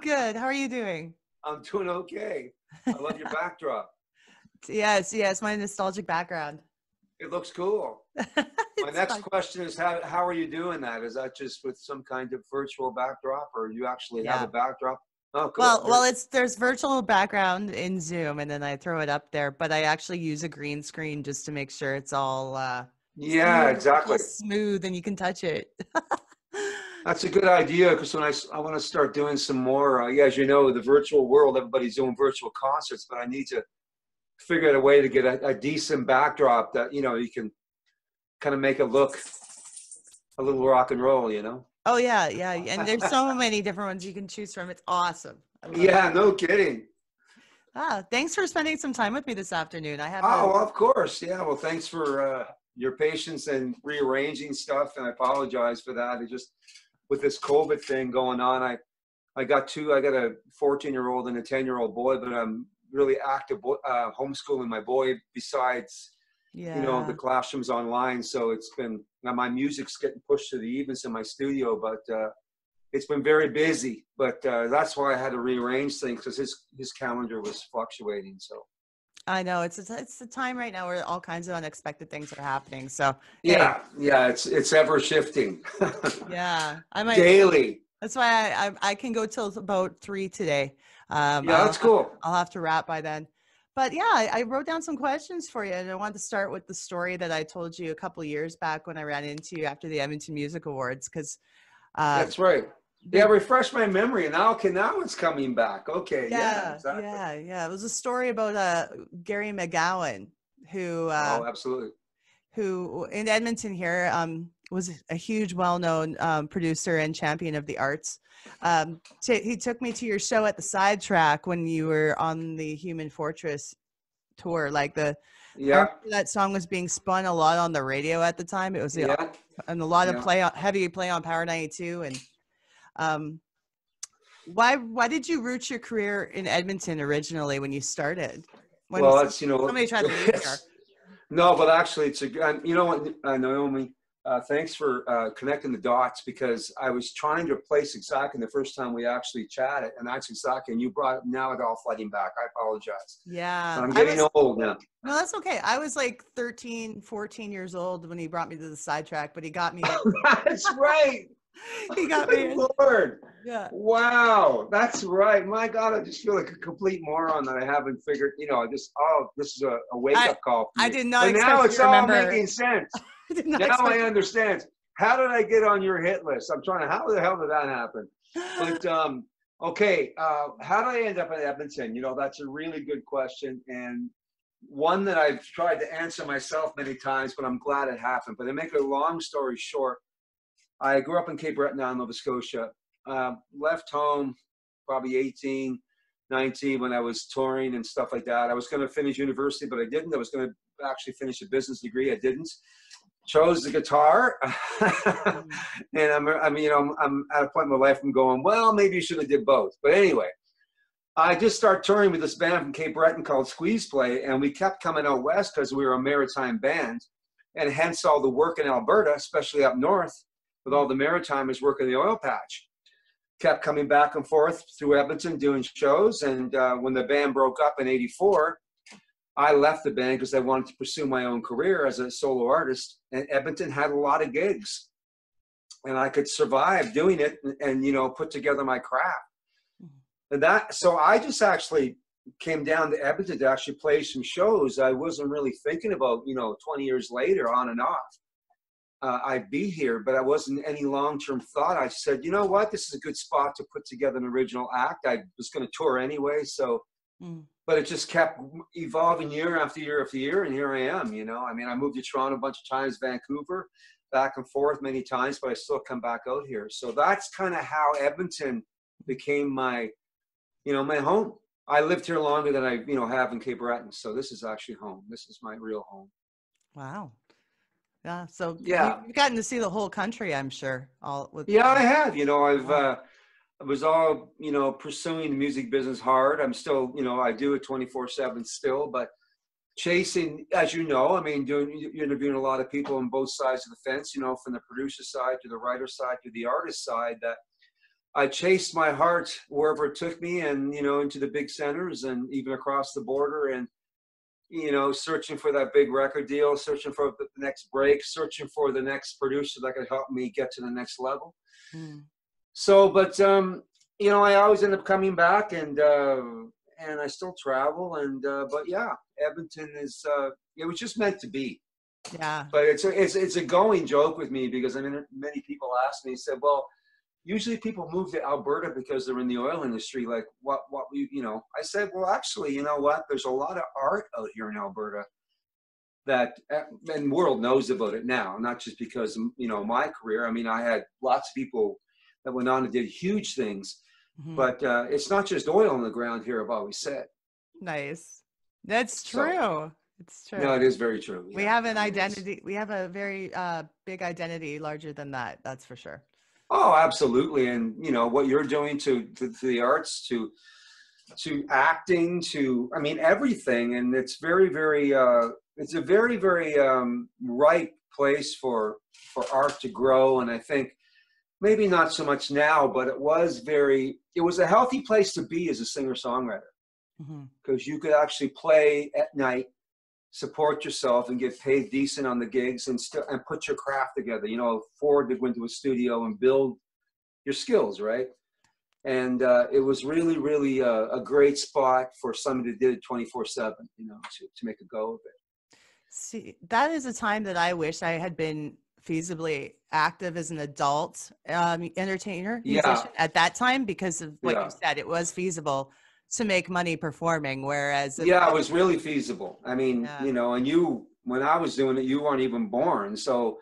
good. How are you doing? I'm doing okay. I love your backdrop. Yes, yes, my nostalgic background. It looks cool. My It's next fun. question is how are you doing that? Is that just with some kind of virtual backdrop or you actually have a Yeah. backdrop? Oh, cool. Well, there's virtual background in Zoom, and then I throw it up there. But I actually use a green screen just to make sure it's all Yeah, exactly. smooth, and you can touch it. That's a good idea because when I want to start doing some more, yeah, as you know, the virtual world, everybody's doing virtual concerts, but I need to figure out a way to get a decent backdrop that, you can kind of make it look a little rock and roll. Oh yeah, yeah, and there's so many different ones you can choose from. It's awesome. I love it. Yeah, no kidding. Thanks for spending some time with me this afternoon. I have Oh, a well, of course. Yeah. Well, thanks for your patience and rearranging stuff. And I apologize for that. It just, with this COVID thing going on, I got a 14-year-old and a 10-year-old boy, but I'm really active homeschooling my boy besides, the yeah. classrooms online. So it's been, now my music's getting pushed to the evenings in my studio, but it's been very busy. But that's why I had to rearrange things because his calendar was fluctuating. So. I know it's the time right now where all kinds of unexpected things are happening. So hey, Yeah, it's ever shifting. yeah, I might. Daily. That's why I can go till about 3 today. Yeah, that's cool. I'll have to wrap by then. But yeah, I wrote down some questions for you, and I wanted to start with the story that I told you a couple of years back when I ran into you after the Edmonton Music Awards, because That's right. Yeah, refresh my memory. Now it's coming back. Okay, yeah, exactly. yeah. It was a story about Gary McGowan, who Oh, absolutely. who in Edmonton here was a huge, well-known producer and champion of the arts. He took me to your show at the Sidetrack when you were on the Human Fortress tour. Like I remember that song was being spun a lot on the radio at the time. It was and a lot of heavy play on Power 92. And why did you root your career in Edmonton originally when you started? Well, that's somebody tried to move here. No, but actually, it's you know what, Naomi, thanks for connecting the dots because I was trying to place exactly the first time we actually chatted, and that's exactly, and you brought now it all flooding back. I apologize. Yeah. But I'm getting old now. No, that's okay. I was like 13, 14 years old when he brought me to the Sidetrack, but he got me. That's right. He got me. Lord. Yeah. Wow. That's right. My God, I just feel like a complete moron that I haven't figured, this is a wake-up call for me. I did not but expect now you it's to all remember. making sense. Now I understand. How did I get on your hit list? I'm trying to, how the hell did that happen? But, okay. How did I end up in Edmonton? That's a really good question. And one that I've tried to answer myself many times, but I'm glad it happened. But to make a long story short, I grew up in Cape Breton, Nova Scotia. Left home probably 18, 19 when I was touring and stuff like that. I was going to finish university, but I didn't. I was going to actually finish a business degree. I didn't. Chose the guitar. And I'm at a point in my life I'm going, well, maybe you should have did both. But anyway, I just started touring with this band from Cape Breton called Squeeze Play, and we kept coming out west because we were a maritime band, and hence all the work in Alberta, especially up north, with all the Maritimers working the oil patch. Kept coming back and forth through Edmonton doing shows. And when the band broke up in '84, I left the band because I wanted to pursue my own career as a solo artist. And Edmonton had a lot of gigs. And I could survive doing it and put together my craft. And so I just actually came down to Edmonton to actually play some shows. I wasn't really thinking about, 20 years later, on and off. I'd be here, but I wasn't any long-term thought. I said, you know what, this is a good spot to put together an original act. I was going to tour anyway, so, but it just kept evolving year after year after year, and here I am, I moved to Toronto a bunch of times, Vancouver, back and forth many times, but I still come back out here. So that's kind of how Edmonton became my, my home. I lived here longer than I, have in Cape Breton, so this is actually home. This is my real home. Wow. Yeah. So you've gotten to see the whole country, I'm sure. I have. I was all, pursuing the music business hard. I'm still, I do it 24/7 still, but chasing, as interviewing a lot of people on both sides of the fence, from the producer side to the writer side to the artist side, that I chased my heart wherever it took me, and, you know, into the big centers and even across the border, and, you know, searching for that big record deal, searching for the next break, searching for the next producer that could help me get to the next level. Mm. So, but, you know, I always end up coming back, and I still travel, and, but yeah, Edmonton is, it was just meant to be. Yeah. But it's a going joke with me, because I mean, many people ask me, said, well, usually people move to Alberta because they're in the oil industry. Like, you know, I said, well, actually, you know what? There's a lot of art out here in Alberta that, and the world knows about it now, not just because, you know, my career. I mean, I had lots of people that went on and did huge things, Mm-hmm. but it's not just oil in the ground here, I've always said. Nice. That's true. So, it's true. No, it is very true. We have an identity. We have a very big identity larger than that. That's for sure. Oh, absolutely. And, you know, what you're doing to the arts, to acting, to, I mean, everything. And it's very, very, it's a very, very ripe place for art to grow. And I think maybe not so much now, but it was a healthy place to be as a singer-songwriter, because you could actually play at night, support yourself, and get paid decent on the gigs, and put your craft together, you know, afford to go into a studio and build your skills, right? And it was really, really a great spot for somebody that did it 24/7, you know, to make a go of it. See, that is a time that I wish I had been feasibly active as an adult entertainer, musician at that time, because of what you said. It was feasible to make money performing, whereas it was really feasible. I mean, you know, and when I was doing it, you weren't even born. So,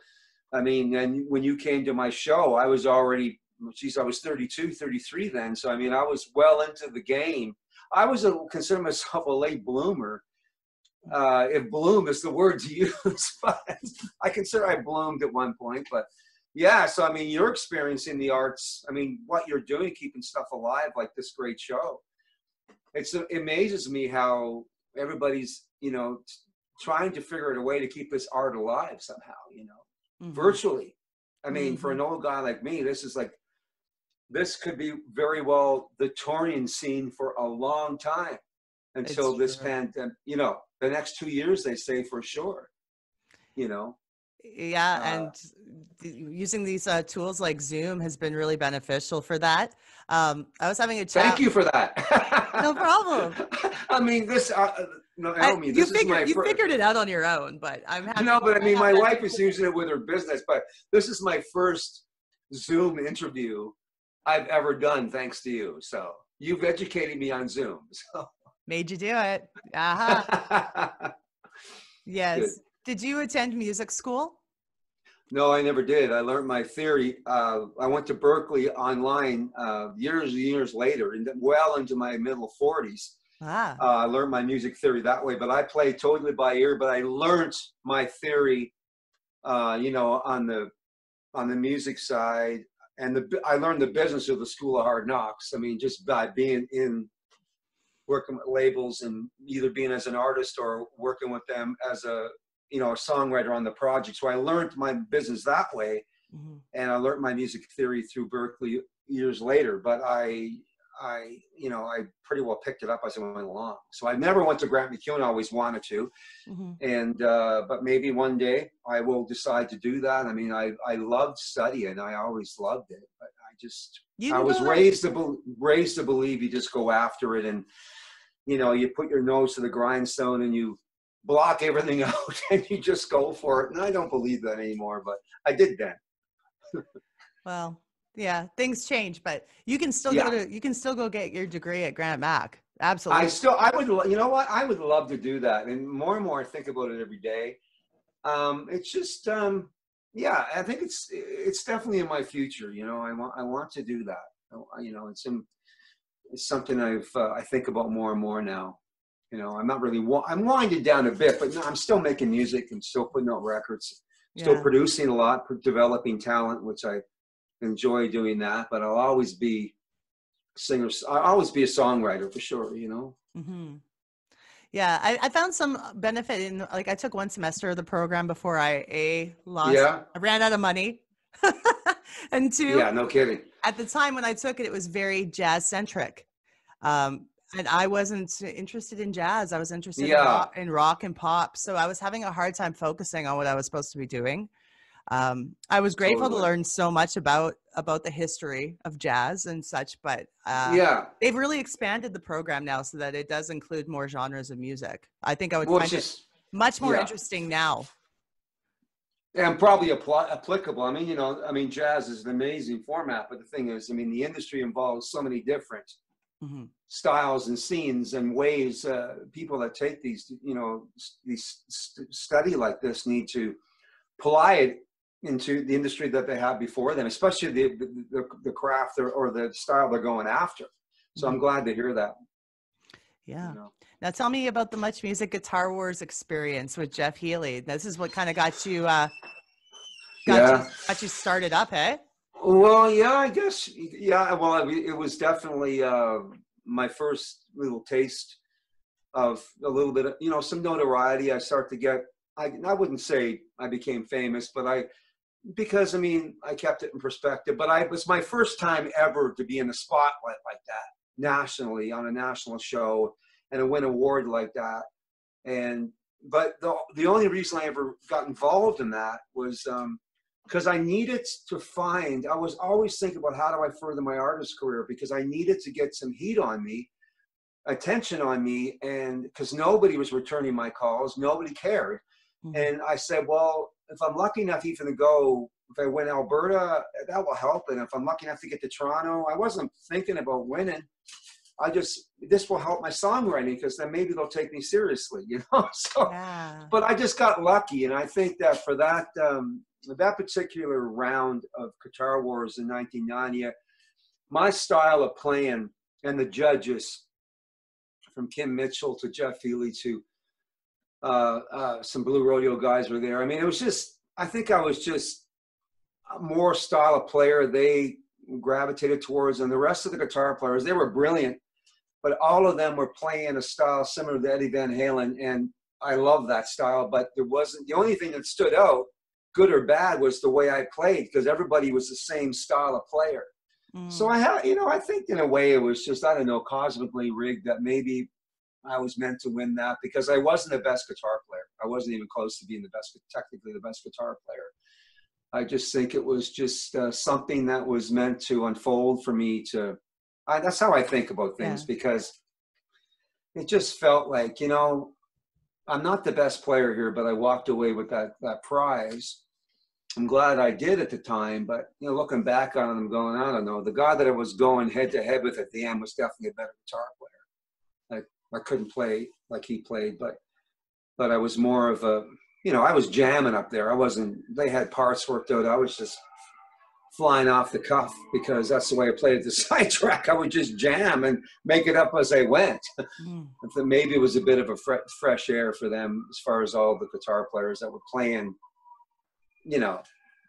I mean, and when you came to my show, I was already, geez, I was 32, 33 then. So, I mean, I was well into the game. I consider myself a late bloomer. If bloom is the word to use, but I consider I bloomed at one point. But yeah, so I mean, you're experiencing the arts. I mean, what you're doing, keeping stuff alive, like this great show. It amazes me how everybody's, you know, trying to figure out a way to keep this art alive somehow, you know, virtually. I mean, for an old guy like me, this could be very well the touring scene for a long time, until this pandemic, you know, the next 2 years, they say, for sure, you know. Yeah, and using these tools like Zoom has been really beneficial for that. I was having a chat. Thank you for that. No problem. I mean, Naomi, you figured it out on your own, but I'm happy. No, but I mean, my wife is using it with her business, but this is my first Zoom interview I've ever done, thanks to you. So you've educated me on Zoom. So. Made you do it. Yes. Good. Did you attend music school? No, I never did. I learned my theory. I went to Berkeley online years and years later, and well into my middle 40s. I learned my music theory that way, but I played totally by ear. But I learned my theory, you know, on the music side, and I learned the business of the School of Hard Knocks. I mean, just by being working with labels, and either being as an artist or working with them as a songwriter on the project. So I learned my business that way, and I learned my music theory through Berkeley years later. But I pretty well picked it up as I went along. So I never went to Grant MacEwan. I always wanted to, and but maybe one day I will decide to do that. I mean, I loved studying. I always loved it, but I was raised to believe you just go after it, and you know, you put your nose to the grindstone and you block everything out and you just go for it. And I don't believe that anymore, but I did then. Well, yeah, things change, but you can still go get your degree at Grant Mac. Absolutely. You know what? I would love to do that. And more I think about it every day. It's just, yeah, I think it's definitely in my future. You know, I want to do that. You know, it's something I think about more and more now. You know, I'm not really, I'm winding down a bit, but no, I'm still making music and still putting out records, still producing a lot, developing talent, which I enjoy doing that. But I'll always be I'll always be a songwriter for sure, you know? Yeah, I found some benefit in, like, I took one semester of the program before I ran out of money. And two, yeah, no kidding. at the time when I took it, it was very jazz centric. And I wasn't interested in jazz. I was interested in rock and pop. So I was having a hard time focusing on what I was supposed to be doing. I was grateful to learn so much about the history of jazz and such, but they've really expanded the program now so that it does include more genres of music. I think I would find it much more interesting now. And probably applicable. I mean, you know, I mean, jazz is an amazing format, but the thing is, I mean, the industry involves so many different styles and scenes and ways. People that take these, you know, these study like this need to apply it into the industry that they have before them, especially the craft or the style they're going after. So I'm glad to hear that. Yeah. You know. Now tell me about the Much Music Guitar Warz experience with Jeff Healey. This is what kind of got you started up, eh? Well, yeah, I guess. Yeah. Well, it was definitely my first little taste of a little bit of, you know, some notoriety. I start to get, I wouldn't say I became famous, but because I mean, I kept it in perspective, but it was my first time ever to be in the spotlight like that, nationally, on a national show, and to win an award like that. But the only reason I ever got involved in that was because I needed to I was always thinking about how do I further my artist career, because I needed to get some heat on me, attention on me, and because nobody was returning my calls, nobody cared. And I said, well, if I'm lucky enough even to go, if I win Alberta, that will help. And if I'm lucky enough to get to Toronto, I wasn't thinking about winning. This will help my songwriting, because then maybe they'll take me seriously, you know? So, but I just got lucky. And I think that for that particular round of Guitar Warz in 1990, my style of playing and the judges, from Kim Mitchell to Jeff Healey to some Blue Rodeo guys were there. I mean, it was just, I think I was just a more style of player they gravitated towards, and the rest of the guitar players, they were brilliant, but all of them were playing a style similar to Eddie Van Halen, and I love that style. But there wasn't, the only thing that stood out, good or bad, was the way I played, because everybody was the same style of player. So I think in a way it was just, I don't know, cosmically rigged that maybe I was meant to win that, because I wasn't the best guitar player. I wasn't even close to being technically the best guitar player. I just think it was just something that was meant to unfold for me that's how I think about things, because it just felt like, you know, I'm not the best player here, but I walked away with that prize. I'm glad I did at the time, but, you know, looking back on it, I'm going, I don't know. The guy that I was going head to head with at the end was definitely a better guitar player. I couldn't play like he played, but I was more of a, you know, I was jamming up there. They had parts worked out. I was just flying off the cuff, because that's the way I played at the Sidetrack. I would just jam and make it up as I went. Maybe it was a bit of a fresh air for them, as far as all the guitar players that were playing, you know,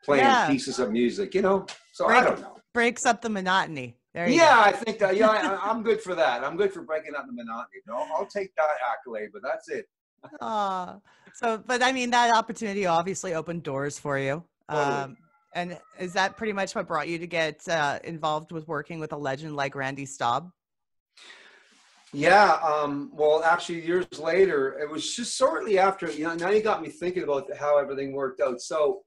pieces of music, you know? So I don't know. Breaks up the monotony. There you go. I think that, I'm good for that. I'm good for breaking up the monotony. I'll take that accolade, but that's it. But I mean, that opportunity obviously opened doors for you. Totally. And is that pretty much what brought you to get involved with working with a legend like Randy Staub? Yeah. Well, actually, years later, it was just shortly after, you know, now you got me thinking about how everything worked out. So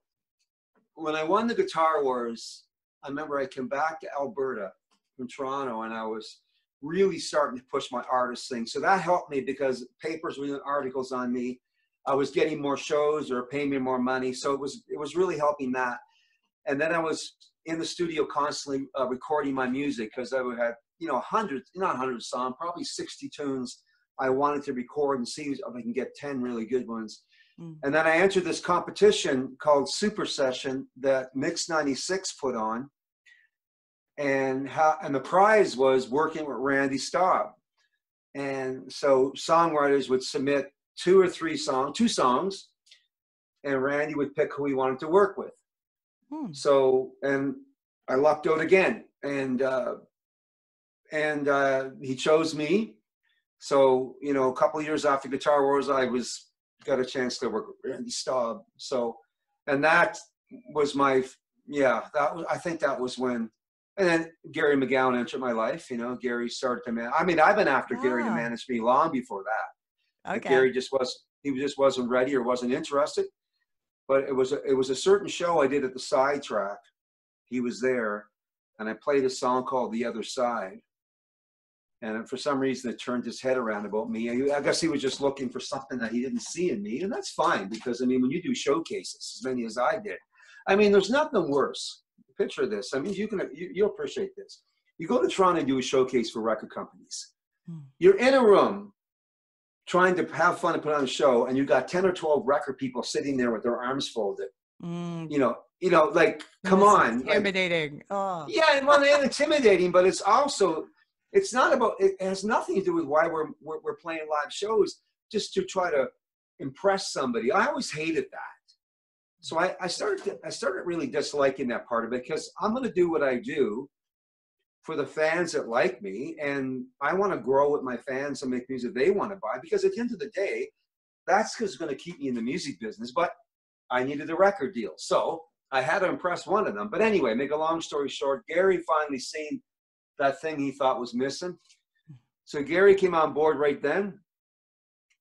when I won the Guitar Warz, I remember I came back to Alberta from Toronto, and I was really starting to push my artist thing. So that helped me, because papers were doing articles on me. I was getting more shows or paying me more money. So it was really helping that. And then I was in the studio constantly recording my music, because I had, you know, not hundreds songs, probably 60 tunes I wanted to record and see if I can get 10 really good ones. And then I entered this competition called Super Session that Mix 96 put on. And the prize was working with Randy Staub. And so songwriters would submit two songs, and Randy would pick who he wanted to work with. So, and I lucked out again, and he chose me. So, you know, a couple of years after Guitar Warz, I got a chance to work with Randy Staub. So, and that was I think that was when, And then Gary McGowan entered my life. You know, Gary started to manage. I mean, I've been after Gary to manage me long before that. Okay. Gary just wasn't ready or wasn't interested. But it was a certain show I did at the Sidetrack. He was there, and I played a song called "The Other Side." And for some reason, it turned his head around about me. I guess he was just looking for something that he didn't see in me, and that's fine because I mean, when you do showcases, as many as I did, I mean, there's nothing worse. Picture this. I mean, you'll appreciate this. You go to Toronto and do a showcase for record companies. You're in a room trying to have fun and put on a show, and you got 10 or 12 record people sitting there with their arms folded. You know, like, come on. Intimidating. Like, oh. Yeah, well, they're intimidating, but it's also, it's not about, it has nothing to do with why we're playing live shows, just to try to impress somebody. I always hated that. So I started really disliking that part of it, because I'm going to do what I do for the fans that like me, and I want to grow with my fans and make music they want to buy, because at the end of the day, that's what's going to keep me in the music business. But I needed a record deal, so I had to impress one of them. But anyway, make a long story short, Gary finally seen that thing he thought was missing. So Gary came on board right then,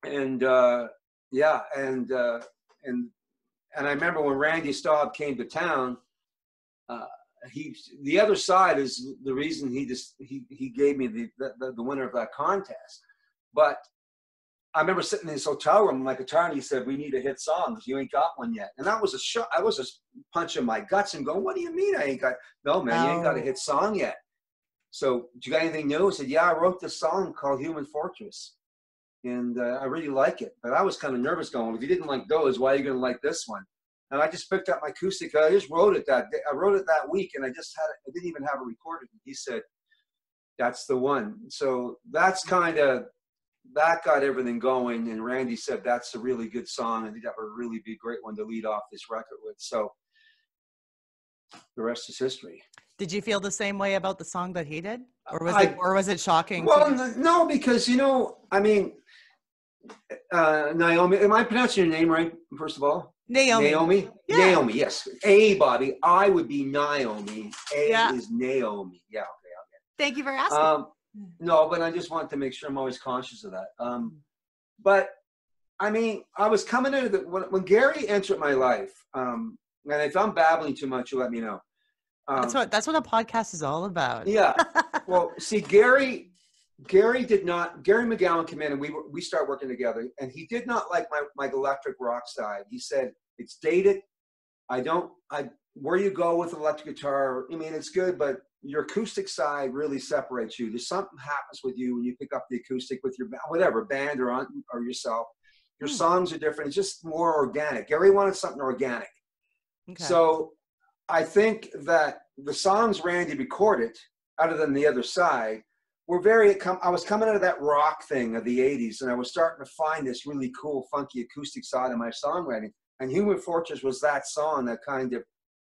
and yeah, and I remember when Randy Staub came to town, the other side is the reason he gave me the winner of that contest. But I remember sitting in his hotel room, my guitar, and he said, "We need a hit song because you ain't got one yet." And that was a shock. I was just punching my guts and going, "What do you mean I ain't got? No, man, you ain't got a hit song yet." So, "Do you got anything new?" I said, "Yeah, I wrote this song called Human Fortress, and I really like it." But I was kind of nervous going, "If you didn't like those, why are you going to like this one?" And I just picked up my acoustic. I just wrote it that day. I wrote it that week, and I didn't even have it recorded. And he said, "That's the one." So that's that got everything going. And Randy said, "That's a really good song. I think that would really be a great one to lead off this record with." So the rest is history. Did you feel the same way about the song that he did, or was it shocking? Well, no, because I mean, Naomi. Am I pronouncing your name right? First of all. Naomi? Yeah. Naomi, yes. Bobby. I would be Naomi. Is Naomi. Yeah, okay. Thank you for asking. No, but I just wanted to make sure I'm always conscious of that. But, I mean, I was coming into when Gary entered my life, and if I'm babbling too much, you let me know. That's what a podcast is all about. Yeah. Well, see, Gary McGowan came in, and we started working together, and he did not like my electric rock side. He said, "It's dated. Where you go with electric guitar, I mean, it's good, but your acoustic side really separates you. There's something happens with you when you pick up the acoustic with your whatever band or yourself. Your songs are different. It's just more organic." Gary wanted something organic. Okay. So I think that the songs Randy recorded, other than The Other Side, were I was coming out of that rock thing of the 80s, and I was starting to find this really cool, funky acoustic side of my songwriting. And Human Fortress was that song that kind of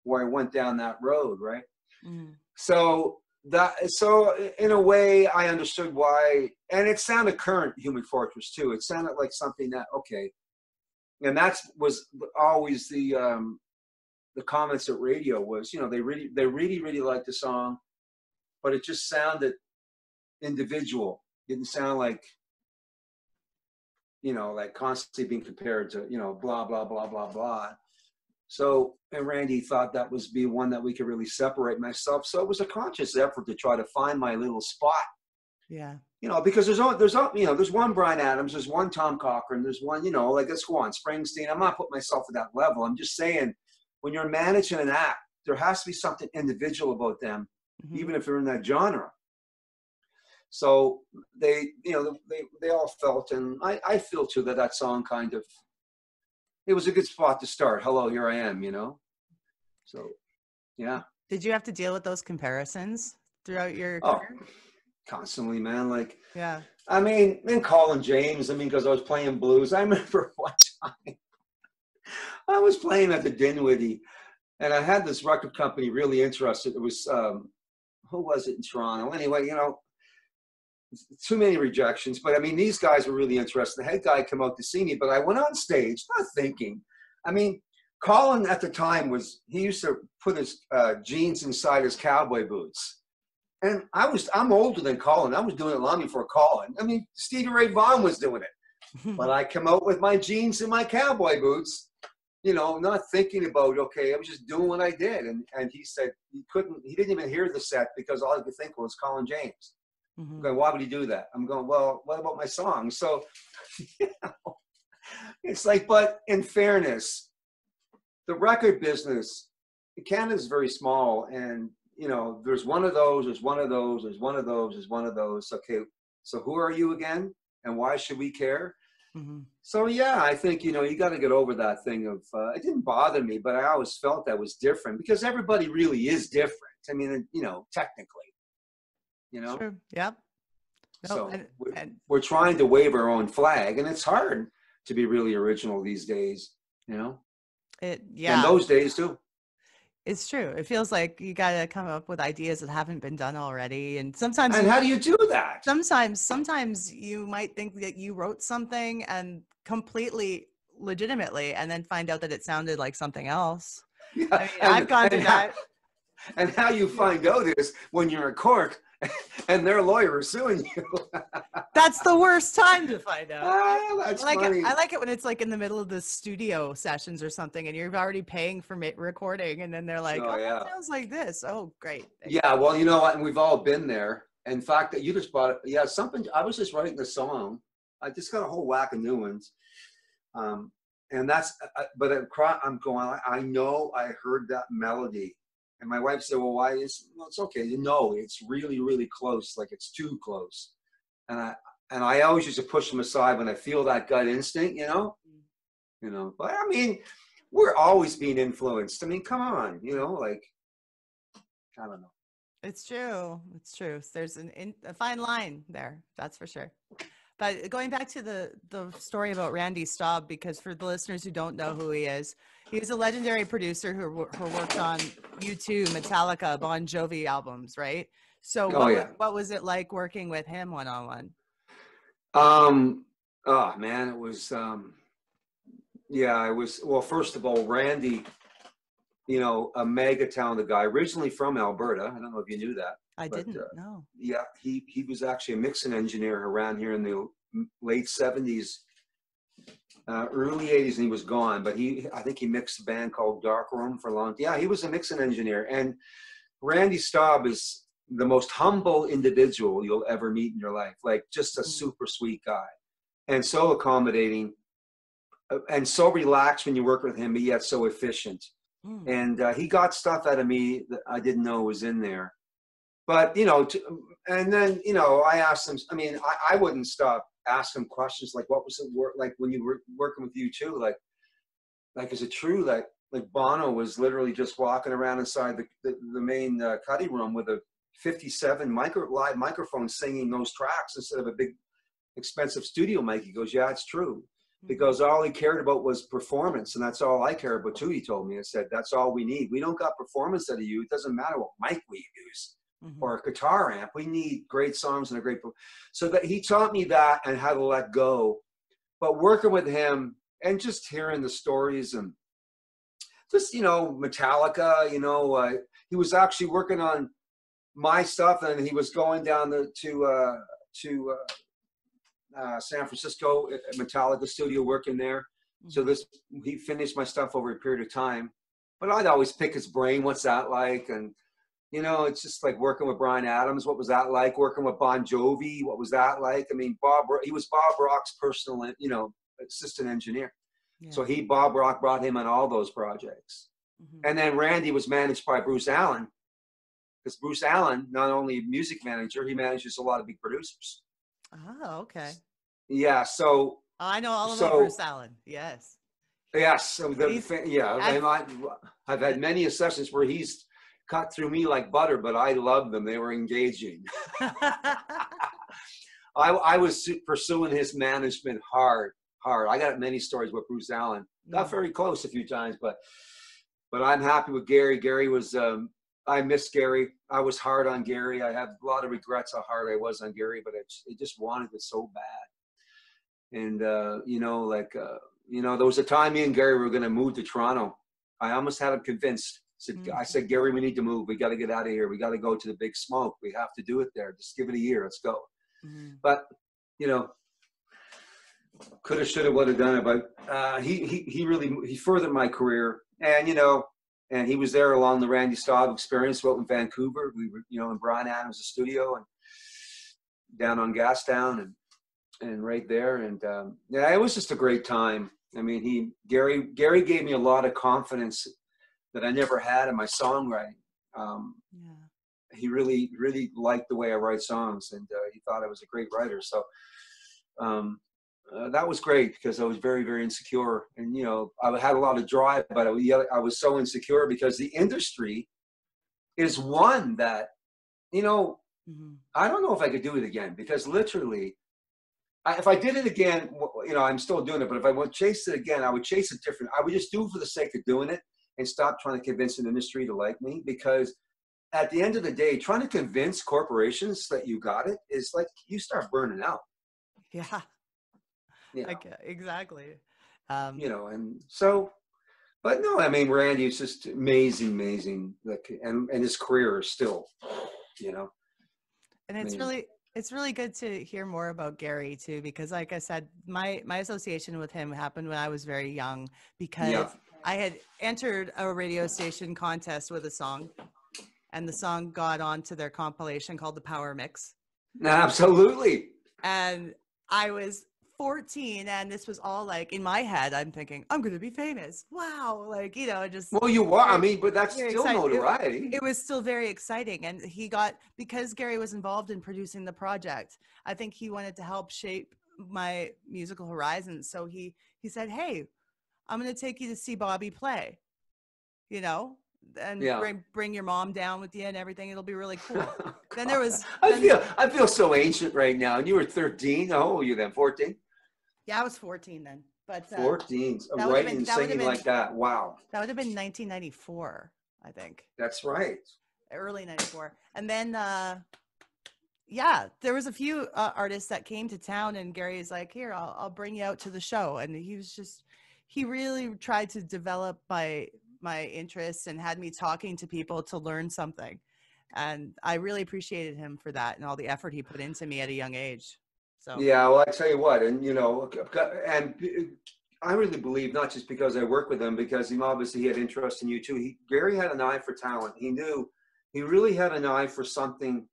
where I went down that road, right? So in a way, I understood why, and it sounded current, Human Fortress too. It sounded like something that, okay, and that was always the comments at radio was, they really liked the song, but it just sounded individual. Didn't sound like, like constantly being compared to, blah, blah, blah, blah, blah. So, and Randy thought that was be one that we could really separate myself. So it was a conscious effort to try to find my little spot. Yeah. Because there's one Bryan Adams, there's one Tom Cochrane, there's one, like, let's go on, Springsteen. I'm not putting myself at that level. I'm just saying, when you're managing an act, there has to be something individual about them, even if they're in that genre. So they all felt, and I feel too, that song kind of, it was a good spot to start. Hello, here I am, So, yeah. Did you have to deal with those comparisons throughout your career? Constantly, man. Like, yeah. I mean, and Colin James, because I was playing blues. I remember one time I was playing at the Dinwiddie, and I had this record company really interested. It was, who was it in Toronto? Anyway, too many rejections, but I mean, these guys were really interested. The head guy came out to see me, but I went on stage, not thinking. I mean, Colin at the time he used to put his jeans inside his cowboy boots. And I'm older than Colin. I was doing it long before Colin. I mean, Stevie Ray Vaughan was doing it. But I come out with my jeans and my cowboy boots, you know, not thinking about, okay, I was just doing what I did. And he said he didn't even hear the set because all he could think was Colin James. I'm going, why would he do that? I'm going, well, what about my song? So, you know, it's like, but in fairness, the record business, Canada is very small, and you know, there's one of those, there's one of those, there's one of those, there's one of those. Okay, so who are you again, and why should we care? So yeah, I think, you know, you got to get over that thing of it didn't bother me, but I always felt that was different because everybody really is different. I mean, you know, technically, you know. Sure. Yep. So we're trying to wave our own flag, and it's hard to be really original these days, you know. Yeah. And those days too. It's true. It feels like you got to come up with ideas that haven't been done already. And sometimes. And how do you do that? Sometimes you might think that you wrote something and completely legitimately, and then find out that it sounded like something else. Yeah. I mean, I've gone through that. And how you find out is when you're in court and their lawyer is suing you. That's the worst time to find out. That's funny. I like it when it's like in the middle of the studio sessions or something, and you're already paying for recording, and then they're like, "Oh, yeah, it sounds like this." Oh, great. Yeah, well, you know what? And we've all been there. In fact, that you just brought it. Yeah, something. I was just writing the song. I just got a whole whack of new ones. And that's. But I'm going. I know I heard that melody. And my wife said, well, why is, well, it's okay. No, it's really, really close. Like it's too close. And I always used to push them aside when I feel that gut instinct, you know, but I mean, we're always being influenced. I mean, come on, you know, like, I don't know. It's true. It's true. There's a fine line there. That's for sure. But going back to the story about Randy Staub, because for the listeners who don't know who he is, he's a legendary producer who worked on U2, Metallica, Bon Jovi albums, right? So what was it like working with him one-on-one? Oh man, it was, well, first of all, Randy, you know, a mega talented guy, originally from Alberta. I don't know if you knew that. I didn't know. Yeah, he was actually a mixing engineer around here in the late 70s, early 80s, and he was gone. But I think he mixed a band called Dark Room for a long time. Yeah, he was a mixing engineer. And Randy Staub is the most humble individual you'll ever meet in your life. Like just a super sweet guy, and so accommodating, and so relaxed when you work with him, but yet so efficient. And he got stuff out of me that I didn't know was in there. But, you know, and then, you know, I asked him, I mean, I wouldn't stop asking questions like, what was it like when you were working with U2? Like, is it true that like Bono was literally just walking around inside the main cutting room with a 57 live microphone singing those tracks instead of a big expensive studio mic? He goes, yeah, it's true. Because all he cared about was performance, and that's all I care about too, he told me. I said, that's all we need. We don't got performance out of you. It doesn't matter what mic we use or a guitar amp. We need great songs and a great. So that he taught me that and how to let go. But working with him and just hearing the stories and just, you know, Metallica, you know, he was actually working on my stuff, and he was going down to San Francisco at Metallica studio working there. So he finished my stuff over a period of time, but I'd always pick his brain. What's that like? And, you know, it's just like working with Bryan Adams. What was that like? Working with Bon Jovi. What was that like? I mean, he was Bob Rock's personal, you know, assistant engineer. Yeah. So Bob Rock brought him on all those projects. And then Randy was managed by Bruce Allen, because Bruce Allen, not only music manager, he manages a lot of big producers. Oh, okay. Yeah, so I know all about Bruce Allen. Yes. Yes. So I've had many sessions where he's cut through me like butter, but I love them. They were engaging. I was pursuing his management hard. I got many stories with Bruce Allen. Got very close a few times, but I'm happy with Gary. Gary was. I miss Gary. I was hard on Gary. I have a lot of regrets how hard I was on Gary, but I just wanted it so bad. And, you know, like, you know, there was a time me and Gary were going to move to Toronto, I almost had him convinced. I said, Gary, we need to move. We got to get out of here. We got to go to the big smoke. We have to do it there. Just give it a year. Let's go. But, you know, coulda, shoulda, woulda done it. But he furthered my career. And, you know, and he was there along the Randy Staub experience, out in Vancouver. We were, you know, in Brian Adams' studio and down on Gastown and right there. And yeah, it was just a great time. I mean, Gary gave me a lot of confidence that I never had in my songwriting. He really, really liked the way I write songs, and he thought I was a great writer. So that was great, because I was very, very insecure, and you know, I had a lot of drive, but I was so insecure because the industry is one that, you know, I don't know if I could do it again, because literally, if I did it again, you know, I'm still doing it, but if I would chase it again, I would chase it different. I would just do it for the sake of doing it and stop trying to convince an industry to like me, because at the end of the day, trying to convince corporations that you got it is like you start burning out. Yeah. You know? Exactly. You know, and so, but no, I mean, Randy is just amazing. Like, and his career is still, you know. And it's really good to hear more about Gary too, because like I said, my association with him happened when I was very young, because I had entered a radio station contest with a song, and the song got onto their compilation called the Power Mix. Absolutely. And I was 14, and this was all like in my head, I'm thinking, I'm going to be famous. Wow. Like, you know, just. Well, you are. I mean, but that's still exciting. Notoriety. It was still very exciting. And because Gary was involved in producing the project, I think he wanted to help shape my musical horizons. So he said, hey, I'm going to take you to see Bobby play, you know, and bring your mom down with you and everything. It'll be really cool. Then there was. I feel so ancient right now. And you were 13. How old were you then? 14? Yeah, I was 14 then. But 14, writing and singing like that. Wow. That would have been 1994, I think. That's right. Early 94. And then, there was a few artists that came to town, and Gary's like, here, I'll bring you out to the show. And he really tried to develop my interests and had me talking to people to learn something. And I really appreciated him for that and all the effort he put into me at a young age. So. Yeah, well, I tell you what, and you know, and I really believe, not just because I work with him, because he obviously had interest in you too. Gary had an eye for talent. He really had an eye for something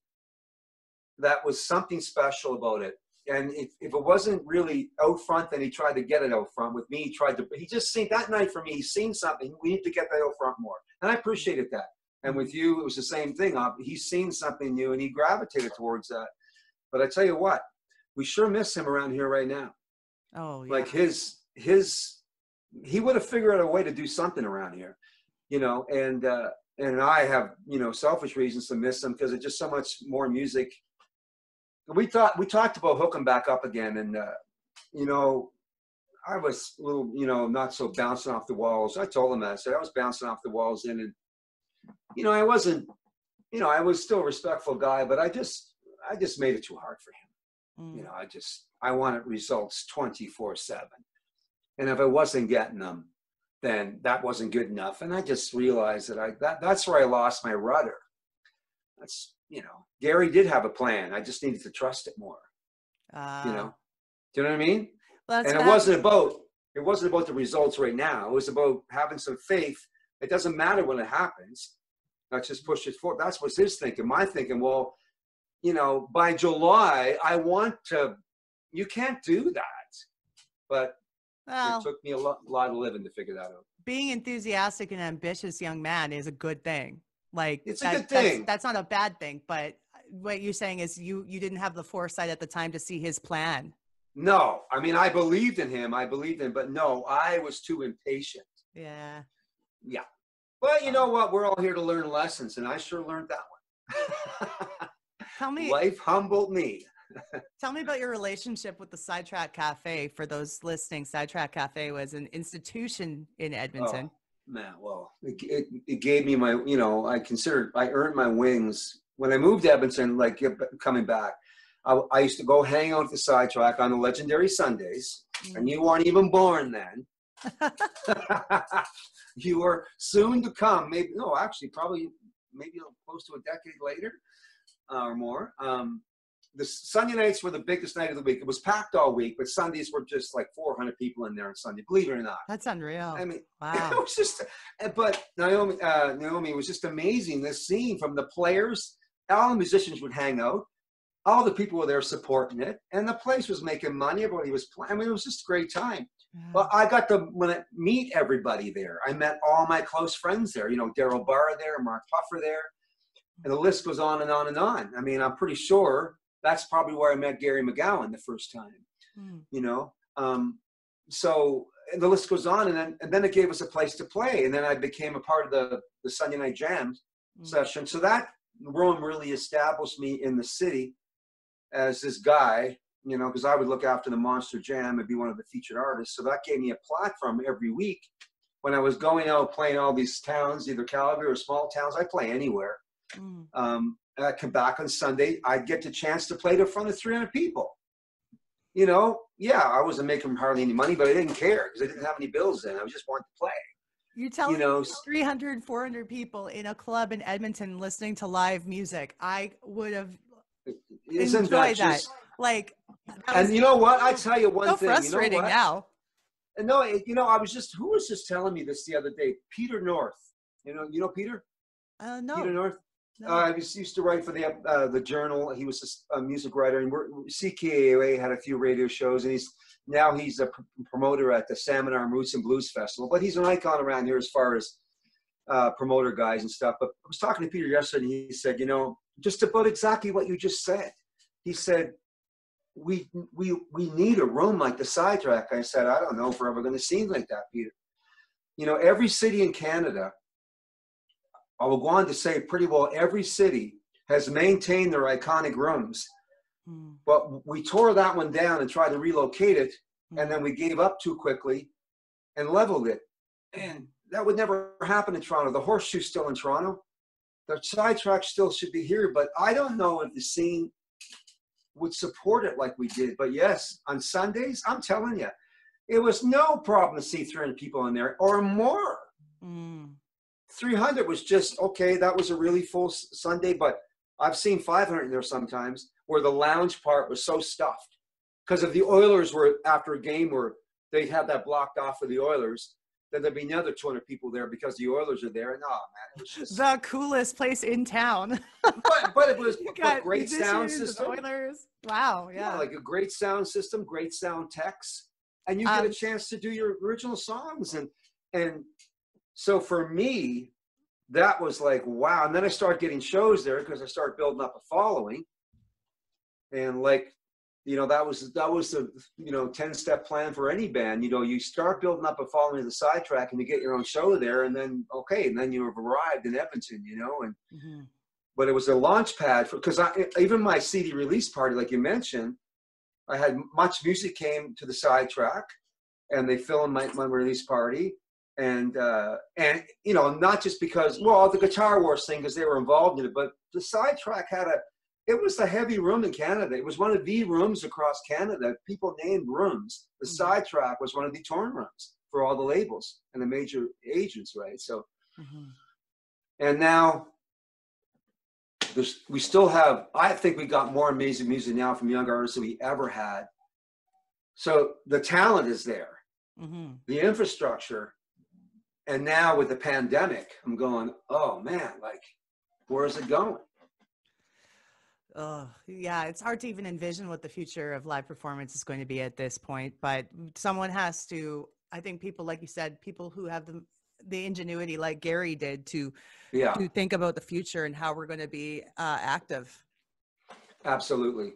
that was something special about it. And if it wasn't really out front, then he tried to get it out front. With me, he just seen that night for me, he seen something. We need to get that out front more. And I appreciated that. And with you, it was the same thing. He's seen something new and he gravitated towards that. But I tell you what, we sure miss him around here right now. Oh, yeah. Like he would have figured out a way to do something around here, you know, and I have, you know, selfish reasons to miss him because it's just so much more music. We talked about hooking back up again, and you know, I was a little, you know, not so bouncing off the walls. I told him that. I said I was bouncing off the walls, and you know, I wasn't, you know, I was still a respectful guy, but I just made it too hard for him. You know, I wanted results 24/7, and if I wasn't getting them, then that wasn't good enough. And I just realized that that's where I lost my rudder. That's, you know, Gary did have a plan. I just needed to trust it more. You know, do you know what I mean? Well, and it wasn't about the results right now. It was about having some faith. It doesn't matter when it happens. Let's just push it forward. That's what's his thinking. My thinking, well, you know, by July, you can't do that. But it took me a lot of living to figure that out. Being enthusiastic and ambitious young man is a good thing. Like, it's a good thing. That's not a bad thing. But what you're saying is you didn't have the foresight at the time to see his plan. No, I mean, I believed in him. But no, I was too impatient. Yeah. Yeah. But you know what? We're all here to learn lessons, and I sure learned that one. Life humbled me. Tell me about your relationship with the Sidetrack Cafe. For those listening, Sidetrack Cafe was an institution in Edmonton. Oh, man, well, it gave me my, you know, I earned my wings. When I moved to Edmonton, like coming back, I used to go hang out at the Sidetrack on the legendary Sundays, and you weren't even born then. You are soon to come. Maybe, no, actually, probably maybe close to a decade later or more. The Sunday nights were the biggest night of the week. It was packed all week, but Sundays were just like 400 people in there on Sunday, believe it or not. That's unreal. I mean, wow. It was just, but Naomi, it was just amazing, this scene from the players. All the musicians would hang out. All the people were there supporting it. And the place was making money. Everybody was playing. I mean, it was just a great time. Yeah. Well, I got to meet everybody there. I met all my close friends there. You know, Daryl Barr there, Mark Puffer there. And the list goes on and on and on. I mean, I'm pretty sure that's probably where I met Gary McGowan the first time, you know. So and the list goes on, and then it gave us a place to play. And then I became a part of the Sunday night jam session. So that room really established me in the city as this guy, you know, because I would look after the Monster Jam and be one of the featured artists. So that gave me a platform every week when I was going out playing all these towns, either Calgary or small towns. I play anywhere. I'd come back on Sunday. I'd get the chance to play in front of 300 people. You know, yeah, I wasn't making hardly any money, but I didn't care because I didn't have any bills in. I just wanted to play. You're telling me 300, 400 people in a club in Edmonton listening to live music. I would have enjoyed that. Like, and you know what? I tell you one thing. So frustrating now. And no, you know, who was just telling me this the other day? Peter North. You know Peter? No. Peter North. No. He used to write for the Journal. He was a music writer, and CKAA had a few radio shows, and he's a promoter at the Salmon Arm Roots and Blues Festival. But he's an icon around here as far as promoter guys and stuff. But I was talking to Peter yesterday, and he said, you know, just about exactly what you just said. He said, we need a room like the Sidetrack. I said, I don't know if we're ever going to see like that, Peter. You know, every city in Canada, I will go on to say pretty well every city has maintained their iconic rooms. But we tore that one down and tried to relocate it, and then we gave up too quickly and leveled it. And that would never happen in Toronto. The Horseshoe's still in Toronto. The Sidetrack still should be here, but I don't know if the scene would support it like we did. But yes, on Sundays, I'm telling you, it was no problem to see 300 people in there or more. 300 was just, okay, that was a really full Sunday, but I've seen 500 in there sometimes where the lounge part was so stuffed. Because if the Oilers were, after a game where they had that blocked off for the Oilers, then there'd be another 200 people there because the Oilers are there. And oh, man, it was just... the coolest place in town. but it was a great sound system. Oilers. Wow, yeah. Like a great sound system, great sound techs. And you get a chance to do your original songs. And so for me, that was like, wow. And then I started getting shows there because I started building up a following. And like, you know, that was the, you know, 10-step plan for any band. You know, you start building up a following of the Sidetrack and you get your own show there. And then, okay, and then you have arrived in Edmonton, you know. And but it was a launch pad because even my CD release party, like you mentioned, I had Much Music came to the Sidetrack and they filmed my release party. And you know, not just because, well, the Guitar Warz thing, because they were involved in it, but the Sidetrack it was a heavy room in Canada. It was one of the rooms across Canada. People named rooms. The Sidetrack was one of the touring rooms for all the labels and the major agents, right? So, and now we still have, I think we got more amazing music now from young artists than we ever had. So the talent is there, the infrastructure. And now with the pandemic, I'm going, oh man, like, where's it going? Oh, yeah, it's hard to even envision what the future of live performance is going to be at this point. But someone has to, I think people, like you said, people who have the ingenuity like Gary did to think about the future and how we're going to be active. Absolutely.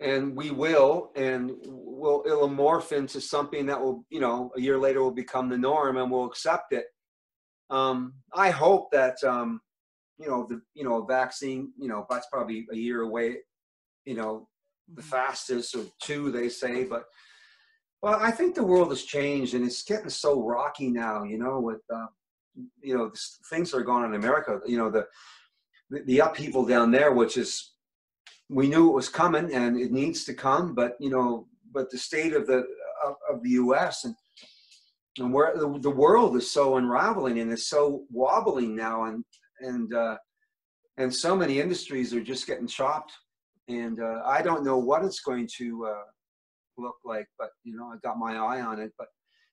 And we will, and it'll morph into something that will, you know, a year later will become the norm and we'll accept it. I hope that, a vaccine, you know, that's probably a year away, you know, the fastest, or 2, they say, but I think the world has changed and it's getting so rocky now, you know, with, things that are going on in America, you know, the upheaval down there, which is, we knew it was coming and it needs to come, but, you know, but the state of the U.S. and and where the world is so unraveling and is so wobbling now, and so many industries are just getting chopped, and I don't know what it's going to look like, but you know, I got my eye on it. But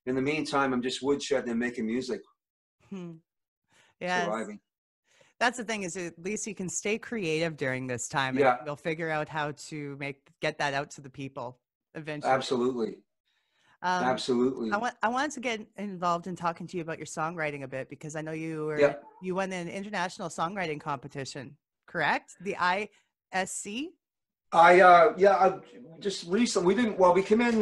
in the meantime, I'm just woodshedding and making music, Yes. surviving. That's the thing, is at least you can stay creative during this time, and Yeah, you'll figure out how to get that out to the people eventually. absolutely. Absolutely. I wanted to get involved in talking to you about your songwriting a bit, because I know Yeah. you won an international songwriting competition, correct? The ISC? I just recently, we came in,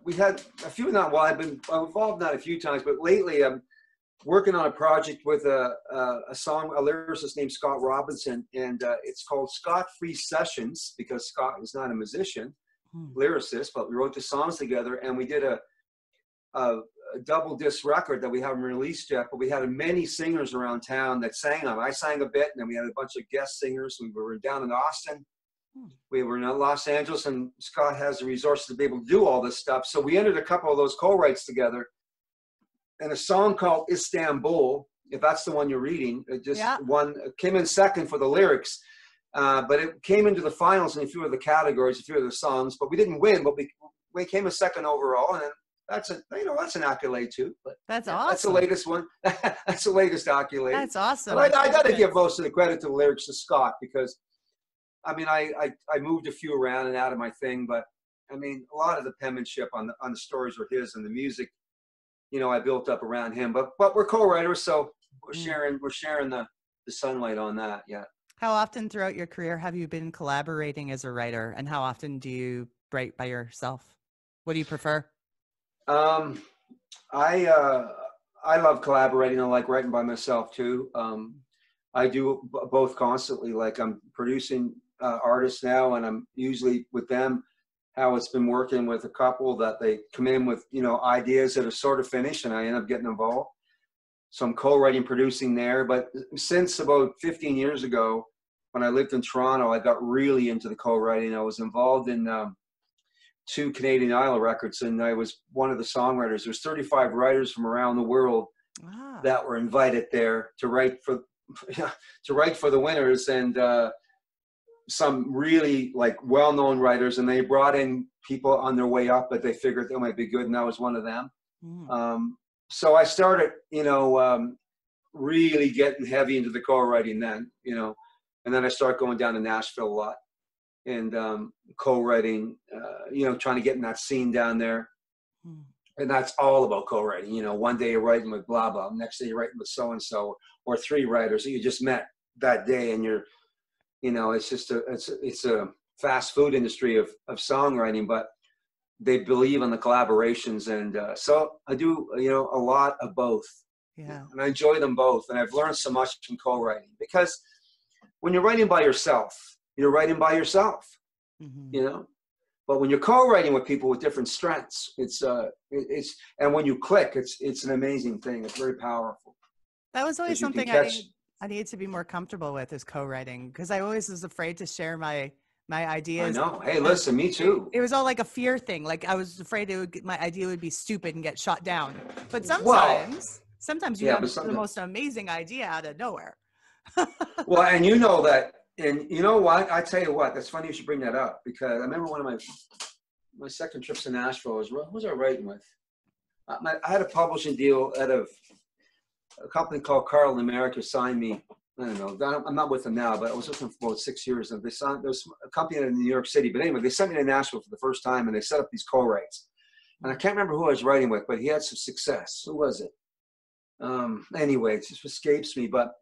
we had a few, I've been involved in that a few times, but lately I'm working on a project with a lyricist named Scott Robinson, and it's called Scott Free Sessions, because Scott is not a musician, lyricist, but we wrote the songs together, and we did a double disc record that we haven't released yet, but we had many singers around town that sang on it. I sang a bit, and then we had a bunch of guest singers. We were down in Austin. We were in Los Angeles, and Scott has the resources to be able to do all this stuff. So we entered a couple of those co-writes together, and a song called Istanbul, if that's the one you're reading, it just came in second for the lyrics, but it came into the finals in a few of the categories, a few of the songs, but we didn't win, but we came a second overall, and that's an accolade too. But that's awesome. That's the latest one. That's the latest accolade. That's awesome. But I got to give most of the credit to the lyrics to Scott, because I mean, I moved a few around and out of my thing, but I mean, a lot of the penmanship on the stories were his, and the music, you know, I built up around him. But we're co-writers, so we're sharing the sunlight on that. Yeah. How often throughout your career have you been collaborating as a writer, and how often do you write by yourself? What do you prefer? I love collaborating. I like writing by myself too. I do both constantly. Like, I'm producing artists now, and I'm usually with them. How it's been working with a couple that they come in with, you know, ideas that are sort of finished, and I end up getting involved. So I'm co-writing, producing there. But since about 15 years ago, when I lived in Toronto, I got really into the co-writing. I was involved in 2 Canadian Idol records, and I was one of the songwriters. There's 35 writers from around the world that were invited there to write for the winners, and some really like well-known writers, and they brought in people on their way up that they figured they might be good, and I was one of them. So I started, you know, really getting heavy into the co-writing then, you know, and then I started going down to Nashville a lot, and co-writing, you know, trying to get in that scene down there. And that's all about co-writing. You know, one day you're writing with blah, blah. Next day you're writing with so-and-so, or 3 writers that you just met that day. And you're, you know, it's just it's a fast food industry of songwriting, but they believe in the collaborations. And so I do, you know, a lot of both. Yeah. And I enjoy them both. And I've learned so much from co-writing, because when you're writing by yourself, you're writing by yourself, you know. But when you're co-writing with people with different strengths, it's and when you click, it's an amazing thing. It's very powerful. That was always something I needed to be more comfortable with, is co-writing, because I always was afraid to share my ideas. I know. Hey, listen, me too. It was all like a fear thing. Like, I was afraid my idea would be stupid and get shot down. But sometimes you have the most amazing idea out of nowhere. Well, and you know that. And you know what? I tell you what, that's funny you should bring that up, because I remember one of my second trips to Nashville who was I writing with? I had a publishing deal out of a company called Carl in America signed me. I don't know. I'm not with them now, but I was with them for about 6 years. And there was a company in New York City. But anyway, they sent me to Nashville for the first time, and they set up these co-writes. And I can't remember who I was writing with, but he had some success. Who was it? Anyway, it just escapes me. But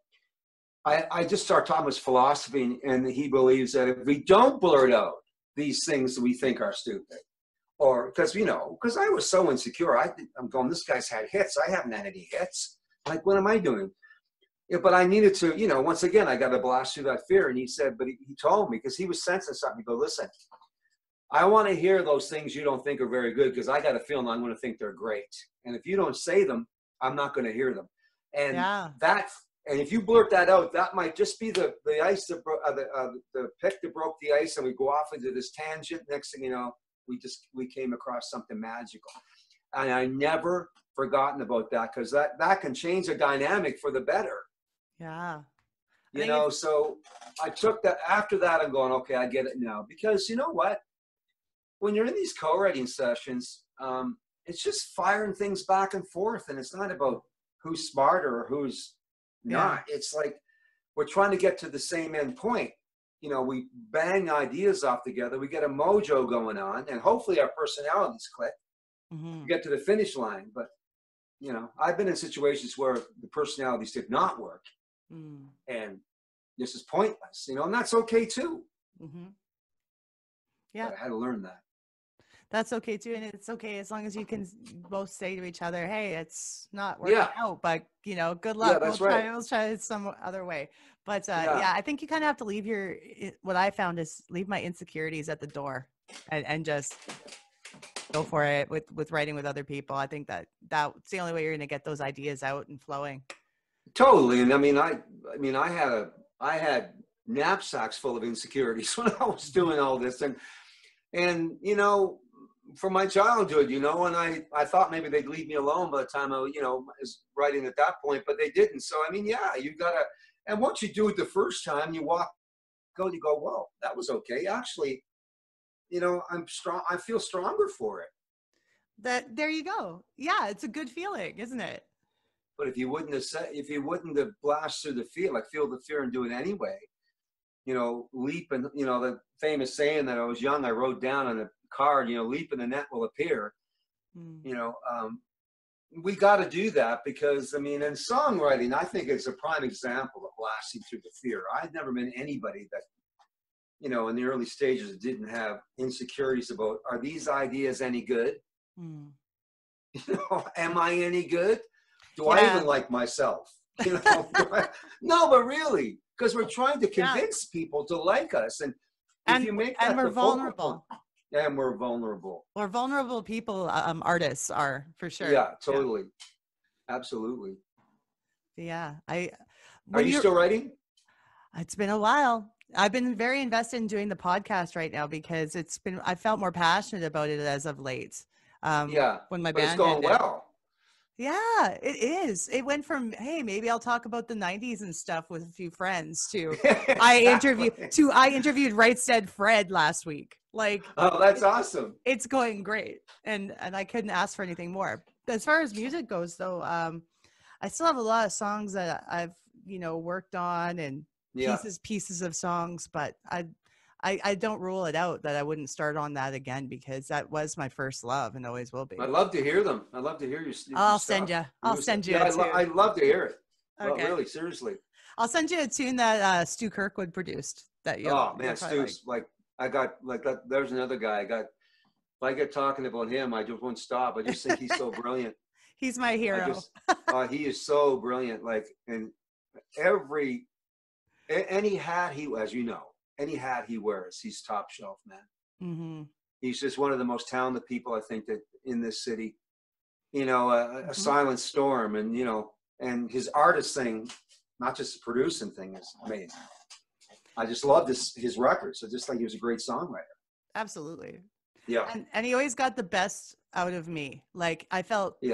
I just started talking about his philosophy, and he believes that if we don't blurt out these things that we think are stupid, or because I was so insecure, I'm going, this guy's had hits, I haven't had any hits. Like, what am I doing? Yeah, but I needed to, you know, once again, I got to blast through that fear. And he said, but he told me, because he was sensing something. He go, listen, I want to hear those things you don't think are very good, because I got a feeling I'm going to think they're great. And if you don't say them, I'm not going to hear them. And and if you blurt that out, that might just be the ice that the pick that broke the ice, and we go off into this tangent. Next thing you know, we came across something magical. And I never forgotten about that, because that can change the dynamic for the better. Yeah. You know, so I took that. After that, I'm going, okay, I get it now. Because you know what? When you're in these co-writing sessions, it's just firing things back and forth. And it's not about who's smarter or who's not. It's like we're trying to get to the same end point. You know, we bang ideas off together. We get a mojo going on. And hopefully our personalities click. We get to the finish line. But, you know, I've been in situations where the personalities did not work. And this is pointless, you know, and that's okay too. Yeah, but I had to learn that. That's okay too, and it's okay as long as you can both say to each other, "Hey, it's not working out, but you know, good luck. Yeah, We'll try it some other way." But yeah, I think you kind of have to leave what I found is leave my insecurities at the door, and just go for it with writing with other people. I think that's the only way you're going to get those ideas out and flowing. Totally. And I mean, I had knapsacks full of insecurities when I was doing all this. And, you know, from my childhood, you know, and I thought maybe they'd leave me alone by the time I, you know, was writing at that point, but they didn't. So, I mean, yeah, you gotta, and once you do it the first time, you go, whoa, that was okay. Actually, you know, I'm strong. I feel stronger for it. There you go. Yeah. It's a good feeling, isn't it? But if you wouldn't have blasted through the fear, like feel the fear and do it anyway, you know, leap and, you know, the famous saying that I was young, I wrote down on a card, you know, leap and the net will appear. You know, we got to do that because, I mean, in songwriting, I think it's a prime example of blasting through the fear. I'd never been anybody that, you know, in the early stages didn't have insecurities about, are these ideas any good? You know, am I any good? Do I even like myself? You know, no, but really, because we're trying to convince people to like us, and if you make that, and we're vulnerable. And we're vulnerable. We're vulnerable people. Artists are for sure. Yeah, totally, absolutely. Yeah, Are you still writing? It's been a while. I've been very invested in doing the podcast right now because I felt more passionate about it as of late. When my band it's going ended. well. Yeah, it is. It went from, hey, maybe I'll talk about the 90s and stuff with a few friends to I interviewed Right Said Fred last week. Like, oh, that's awesome. It's going great. And I couldn't ask for anything more. As far as music goes though, I still have a lot of songs that I've, you know, worked on and pieces of songs, but I don't rule it out that I wouldn't start on that again because that was my first love and always will be. I'd love to hear them. I'd love to hear your I'll send you. I'll send you. I'd love to hear it. Okay. Well, really, seriously. I'll send you a tune that Stu Kirkwood produced. Oh man, Stu's like I got like that. There's another guy. If I get talking about him, I just won't stop. I just think he's so brilliant. He's my hero. He is so brilliant. Like, and any hat as you know. Any hat he wears, he's top shelf, man. He's just one of the most talented people I think that in this city. You know, a silent storm, and you know, and his artist thing, not just the producing thing, is amazing. I just loved his records. I just think he was a great songwriter. Absolutely. Yeah. And he always got the best out of me. Like I felt he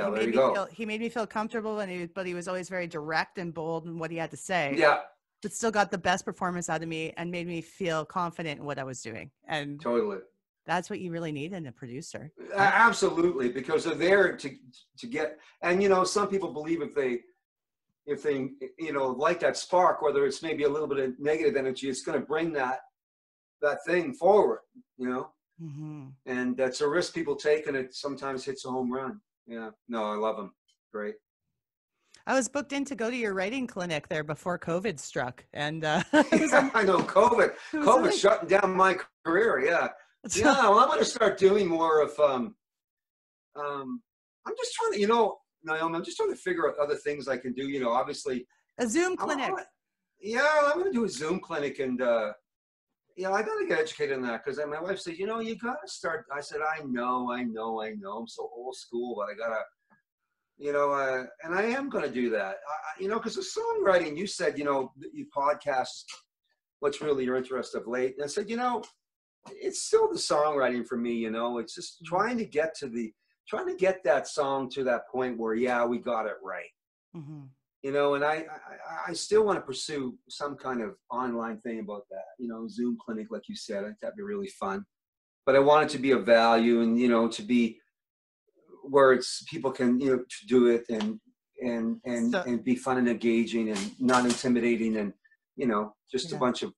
made me feel comfortable, but he was always very direct and bold in what he had to say. Yeah. But still got the best performance out of me and made me feel confident in what I was doing. And totally, that's what you really need in a producer. Absolutely, because they're there to get. And you know, some people believe if they you know like that spark, whether it's maybe a little bit of negative energy, it's going to bring that thing forward. You know, and that's a risk people take, and it sometimes hits a home run. Yeah, no, I love them. Great. I was booked in to go to your writing clinic there before COVID struck. And I know COVID shutting down my career. Yeah. Yeah. Well, I'm going to start doing more of, I'm just trying to, you know, Naomi, I'm just trying to figure out other things I can do, you know, obviously. A Zoom clinic. I'm going to do a Zoom clinic and, you know, I got to get educated on that because my wife said, you know, you got to start. I said, I know. I'm so old school, but I got to, you know, and I am going to do that, you know, because the songwriting, you said, you know, you podcast, what's really your interest of late. And I said, you know, it's still the songwriting for me, you know, it's just trying trying to get that song to that point where, yeah, we got it right. Mm-hmm. You know, and I still want to pursue some kind of online thing about that, you know, Zoom clinic, like you said. I think that'd be really fun. But I want it to be of value and, you know, to be where it's people can, you know, to do it and be fun and engaging and not intimidating and, you know, just a bunch of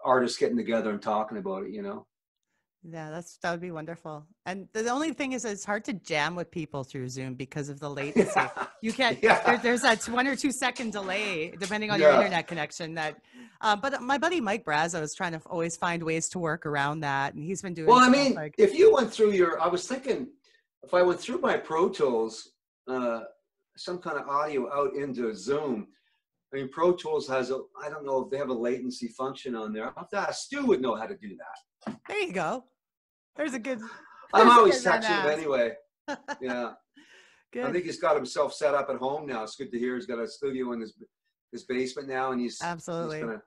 artists getting together and talking about it, you know. Yeah, that would be wonderful. And the only thing is, it's hard to jam with people through Zoom because of the latency. You can't. There's that 1 or 2 second delay depending on your internet connection. That, but my buddy Mike Brazo is trying to always find ways to work around that, and he's been doing. Well, I mean, if you went through I was thinking, if I went through my Pro Tools, some kind of audio out into Zoom. I mean, Pro Tools has I don't know if they have a latency function on there. I thought Stu would know how to do that. There you go. There's a good. I'm always texting him anyway. Yeah. Good. I think he's got himself set up at home now. It's good to hear. He's got a studio in his basement now, and he's gonna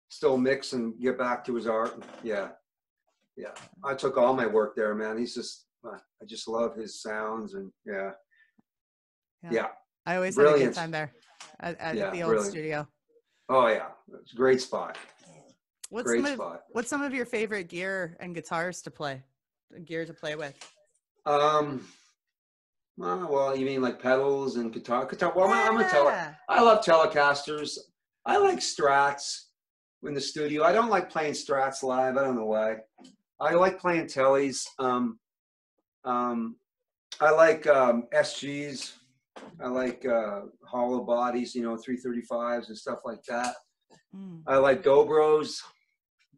still mix and get back to his art. Yeah. Yeah. I took all my work there, man. He's just, I just love his sounds and yeah. I always had a good time there at the old studio. Oh yeah. It's a great spot. What's some of your favorite gear and guitars to play? Gear to play with? Well, you mean like pedals and guitar? Well, I love Telecasters. I like Strats in the studio. I don't like playing Strats live. I don't know why. I like playing Tellies. I like SGs. I like hollow bodies, you know, 335s and stuff like that. I like Dobros.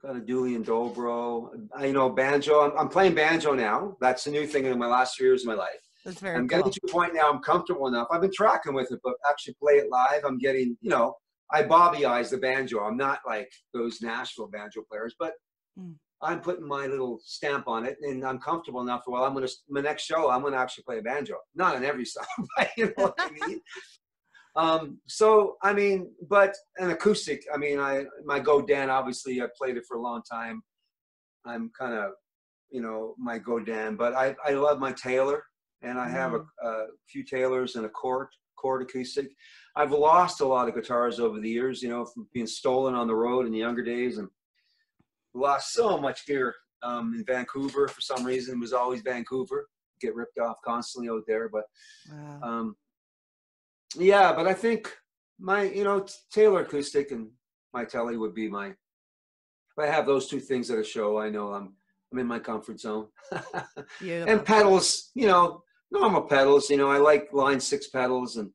Got a dually and Dobro. You know, banjo. I'm playing banjo now. That's a new thing in my last 3 years of my life. That's very I'm cool. getting to a point now I'm comfortable enough. I've been tracking with it, but actually play it live, I'm getting, you know, I Bobby eyes the banjo. I'm not like those Nashville banjo players, but I'm putting my little stamp on it and I'm comfortable enough. Well, my next show, I'm going to actually play a banjo. Not on every song, but you know what I mean? So, I mean, but an acoustic, I mean, my Godin, obviously I played it for a long time. I'm kind of, you know, my Godin, but I love my Taylor. And I have a few Taylors and a chord acoustic. I've lost a lot of guitars over the years, you know, from being stolen on the road in the younger days, and lost so much gear in Vancouver for some reason. It was always Vancouver. Get ripped off constantly out there. But yeah, but I think my, you know, Taylor acoustic and my Telly would be my, if I have those two things at a show, I know I'm in my comfort zone. And pedals, you know, normal pedals, you know, I like line 6 pedals and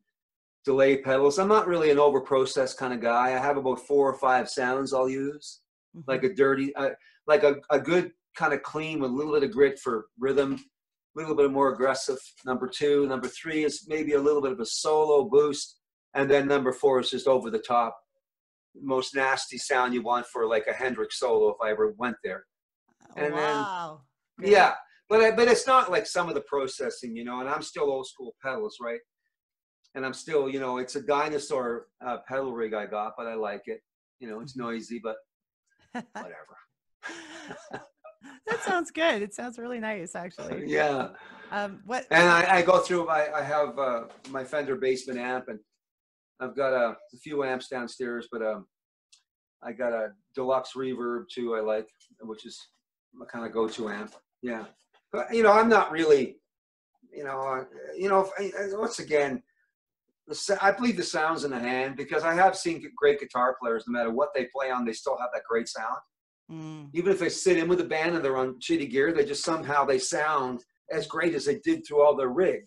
delay pedals. I'm not really an over-processed kind of guy. I have about 4 or 5 sounds I'll use, like a dirty, like a good kind of clean with a little bit of grit for rhythm, a little bit more aggressive. Number 2, number 3 is maybe a little bit of a solo boost, and then number 4 is just over the top, most nasty sound you want for like a Hendrix solo if I ever went there. And then, yeah. But it's not like some of the processing, you know, and I'm still old school pedals, right? And I'm still, you know, it's a dinosaur pedal rig I got, but I like it. You know, it's noisy, but whatever. That sounds good. It sounds really nice, actually. Yeah. What? And I go through, I have my Fender basement amp, and I've got a few amps downstairs, but I got a deluxe reverb too I like, which is my kind of go-to amp. Yeah. But, you know, I'm not really, once again, I believe the sound's in the hand, because I have seen great guitar players, no matter what they play on, they still have that great sound. Even if they sit in with a band and they're on shitty gear, they just somehow they sound as great as they did through all their rig.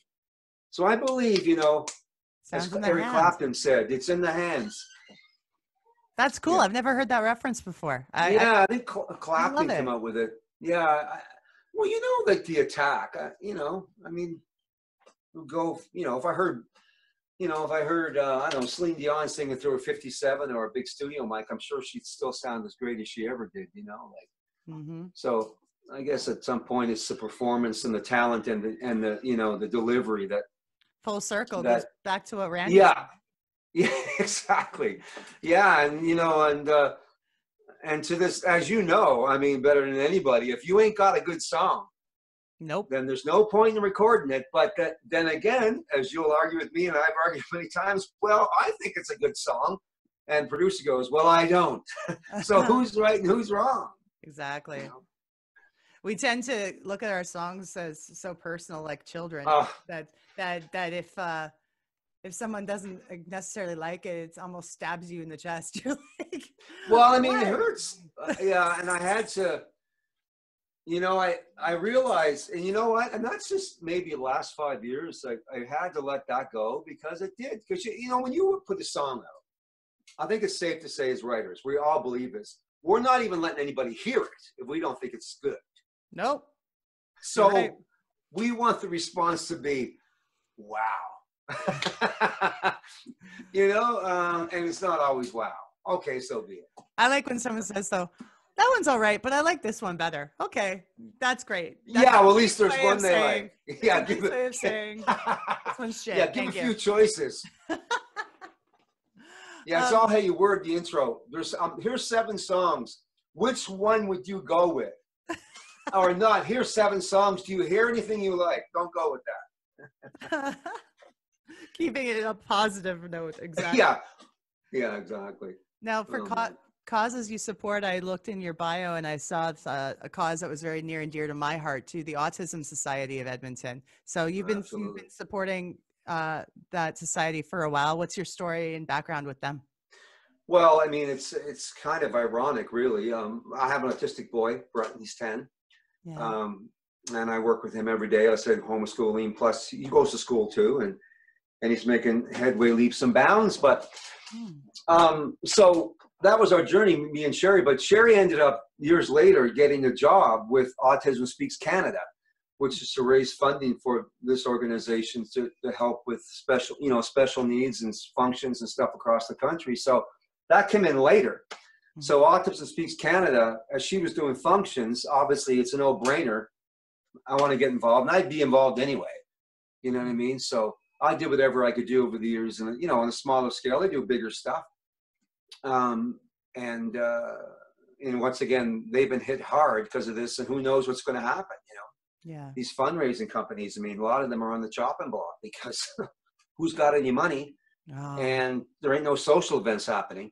So I believe, you know, as Eric Clapton said, it's in the hands. That's cool. Yeah. I've never heard that reference before. I think Clapton came out with it. Yeah. Well, you know, like the Attack, you know, I mean, go, you know, if I heard, I don't know, Celine Dion singing through a 57 or a big studio mic, I'm sure she'd still sound as great as she ever did, you know, like, so I guess at some point it's the performance and the talent and the, you know, the delivery that full circle goes back to what Randy said. Yeah, exactly. Yeah. And, you know, and to this, as you know, I mean, better than anybody, if you ain't got a good song, Nope. then there's no point in recording it. But then again, as you'll argue with me, and I've argued many times, well, I think it's a good song. And producer goes, well, I don't. So who's right and who's wrong? Exactly. You know? We tend to look at our songs as so personal, like children, that if someone doesn't necessarily like it, it almost stabs you in the chest. You're like, well, I mean, it hurts. Yeah. And I had to, you know, I realized, and you know what? And that's just maybe the last 5 years. I had to let that go because it did. Because, you know, when you put a song out, I think it's safe to say as writers, we all believe this. We're not even letting anybody hear it if we don't think it's good. Nope. So we want the response to be, wow. You know, and it's not always wow. Okay, so be it. I like when someone says, so that one's all right, but I like this one better. Okay, that's great. That's yeah, well, at least there's one they saying, like. Yeah, give it. Way of saying, this one's shit. Yeah, give a few choices. Yeah, it's all how you word the intro. There's here's 7 songs. Which one would you go with? Or not? Here's 7 songs. Do you hear anything you like? Don't go with that. Keeping it a positive note, exactly. Yeah, yeah, exactly. Now, for causes you support, I looked in your bio and I saw a cause that was very near and dear to my heart, to the Autism Society of Edmonton. So you've been supporting that society for a while. What's your story and background with them? Well, I mean, it's kind of ironic, really. I have an autistic boy, Brett, he's 10. Yeah. And I work with him every day. I said homeschooling, plus he goes to school too, and he's making headway, leaps and bounds. But so that was our journey, me and Sherry. But Sherry ended up years later getting a job with Autism Speaks Canada, which is to raise funding for this organization to help with special needs and functions and stuff across the country. So that came in later. So Autism Speaks Canada, as she was doing functions, obviously it's a no-brainer. I want to get involved, and I'd be involved anyway. You know what I mean? So I did whatever I could do over the years, and you know, on a smaller scale, I do bigger stuff. And once again, they've been hit hard because of this, and who knows what's going to happen? You know, yeah. These fundraising companies. I mean, a lot of them are on the chopping block because who's got any money? Oh. And there ain't no social events happening.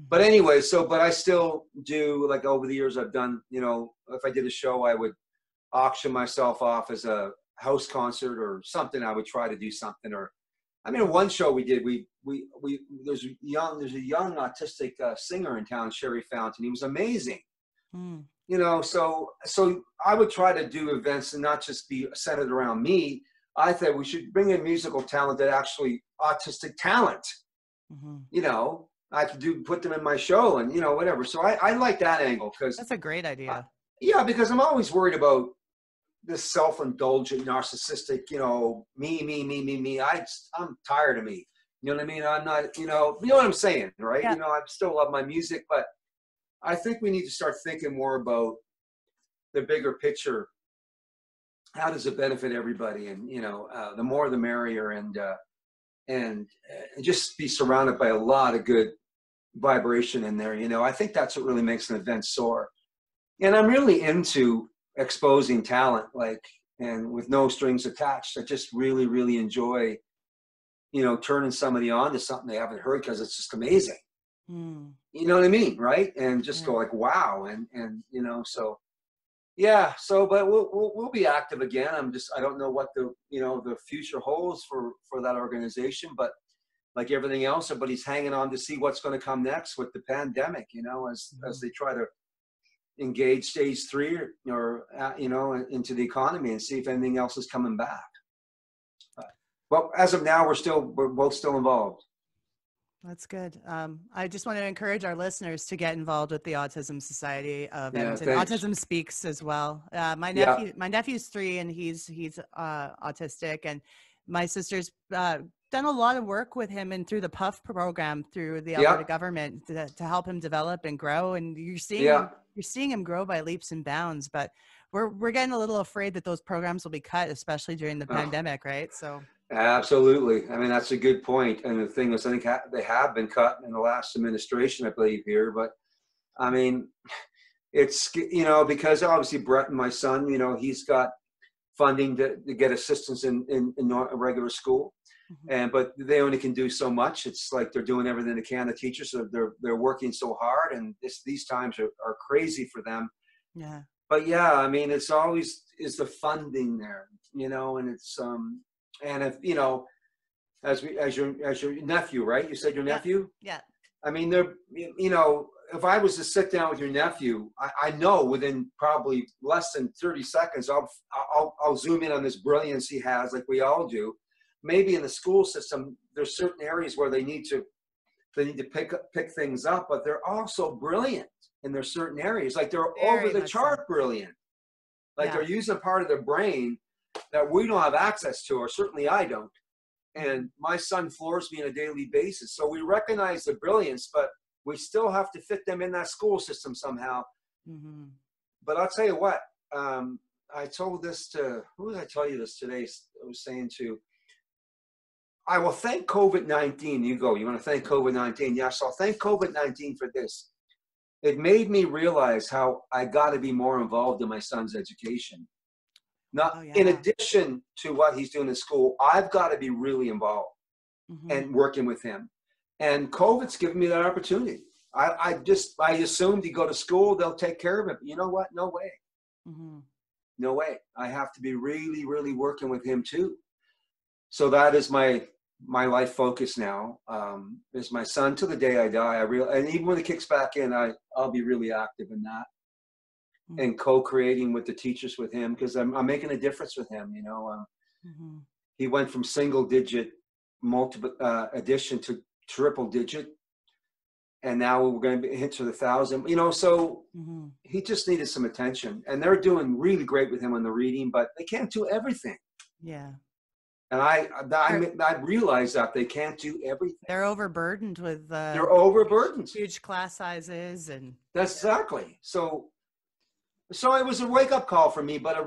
But anyway, but I still do, like over the years I've done, you know, if I did a show, I would auction myself off as a house concert or something. I would try to do something. Or, I mean, one show we did, there's a young autistic singer in town, Sherry Fountain. He was amazing. You know, so I would try to do events and not just be centered around me. I thought we should bring in musical talent that actually autistic talent, you know. I could put them in my show and, you know, whatever. So I like that angle because that's a great idea. Yeah, because I'm always worried about this self-indulgent, narcissistic, you know, me. I'm tired of me. You know what I mean? I'm not, you know what I'm saying, right? Yeah. You know, I still love my music, but I think we need to start thinking more about the bigger picture. How does it benefit everybody? And, you know, the more the merrier, and just be surrounded by a lot of good vibration in there. You know, I think that's what really makes an event soar. And I'm really into exposing talent, and with no strings attached. I just really, really enjoy, you know, turning somebody on to something they haven't heard because it's just amazing. You know what I mean? Right. And just go like, wow. And, you know, so yeah, but we'll be active again. I don't know what the future holds for that organization, but like everything else, everybody's hanging on to see what's going to come next with the pandemic, you know, as they try to engage stage 3 or you know, into the economy and see if anything else is coming back. But as of now, we're both still involved. That's good. I just want to encourage our listeners to get involved with the Autism Society of Edmonton. Autism Speaks as well. My nephew's 3 and he's autistic, and my sister's done a lot of work with him and through the PUF program through the Alberta government to help him develop and grow. And you're seeing him grow by leaps and bounds. But we're getting a little afraid that those programs will be cut, especially during the pandemic, right? So. Absolutely. I mean, that's a good point. And the thing is, I think they have been cut in the last administration, I believe, here. But I mean, it's, you know, because obviously Brett and my son, you know, he's got funding to get assistance in regular school. But they only can do so much. It's like they're doing everything they can. The teachers, so they're working so hard, and these times are crazy for them. Yeah. But yeah, I mean, it's always is the funding there, and it's and if as your nephew, right? You said your nephew? Yeah. I mean, if I was to sit down with your nephew, I know within probably less than 30 seconds, I'll zoom in on this brilliance he has, like we all do. Maybe in the school system, there's certain areas where they need to pick things up, but they're also brilliant in their certain areas. Like they're over the chart brilliant. Like they're using part of their brain that we don't have access to, or certainly I don't. And my son floors me on a daily basis. So we recognize the brilliance, but we still have to fit them in that school system somehow. But I'll tell you what, I told this to, who did I tell you this today? I was saying to, I will thank COVID-19. You want to thank COVID-19? Yes, I'll thank COVID-19 for this. It made me realize how I got to be more involved in my son's education. In addition to what he's doing in school, I've got to be really involved and working with him. And COVID's given me that opportunity. I assumed he'd go to school, they'll take care of it. But you know what? No way. No way. I have to be really, really working with him too. So that is my life focus now, is my son till the day I die. And even when it kicks back in, I'll be really active in that and co-creating with the teachers with him, because I'm making a difference with him. He went from single digit multiple addition to triple digit, and now we're going to hit to the 1,000. So he just needed some attention, and they're doing really great with him on the reading, but they can't do everything. Yeah. And I realize that they can't do everything. They're overburdened with huge class sizes, and that's exactly. So it was a wake up call for me, but a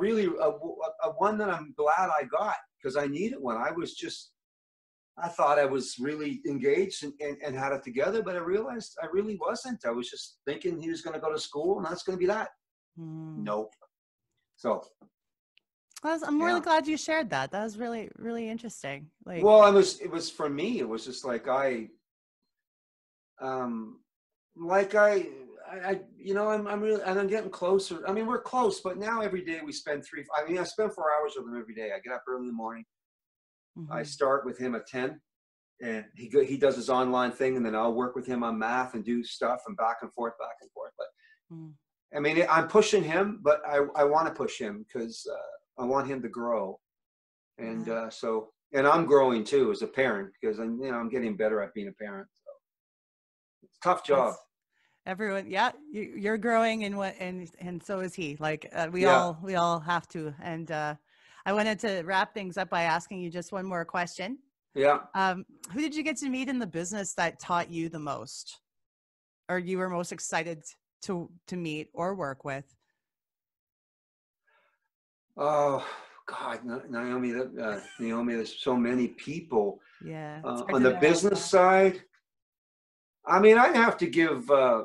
one that I'm glad I got, because I needed one. I thought I was really engaged and had it together, but I realized I really wasn't. I was just thinking he was going to go to school, and that's going to be that. Nope. So. I'm really glad you shared that. That was really, really interesting. Well, it was for me. It was just like I'm really, and I'm getting closer. I mean, we're close, but now every day we spend I spend 4 hours with him every day. I get up early in the morning. I start with him at 10, and he does his online thing, and then I'll work with him on math and do stuff and back and forth. But I mean, I'm pushing him, but I want to push him because I want him to grow. And and I'm growing too as a parent, because I'm getting better at being a parent. So it's a tough job. Everyone, you're growing and so is he. We all have to. And I wanted to wrap things up by asking you just one more question. Yeah. Who did you get to meet in the business that taught you the most, or you were most excited to meet or work with? Oh God, Naomi, there's so many people. Yeah. On the business side, I mean, I'd have to give, I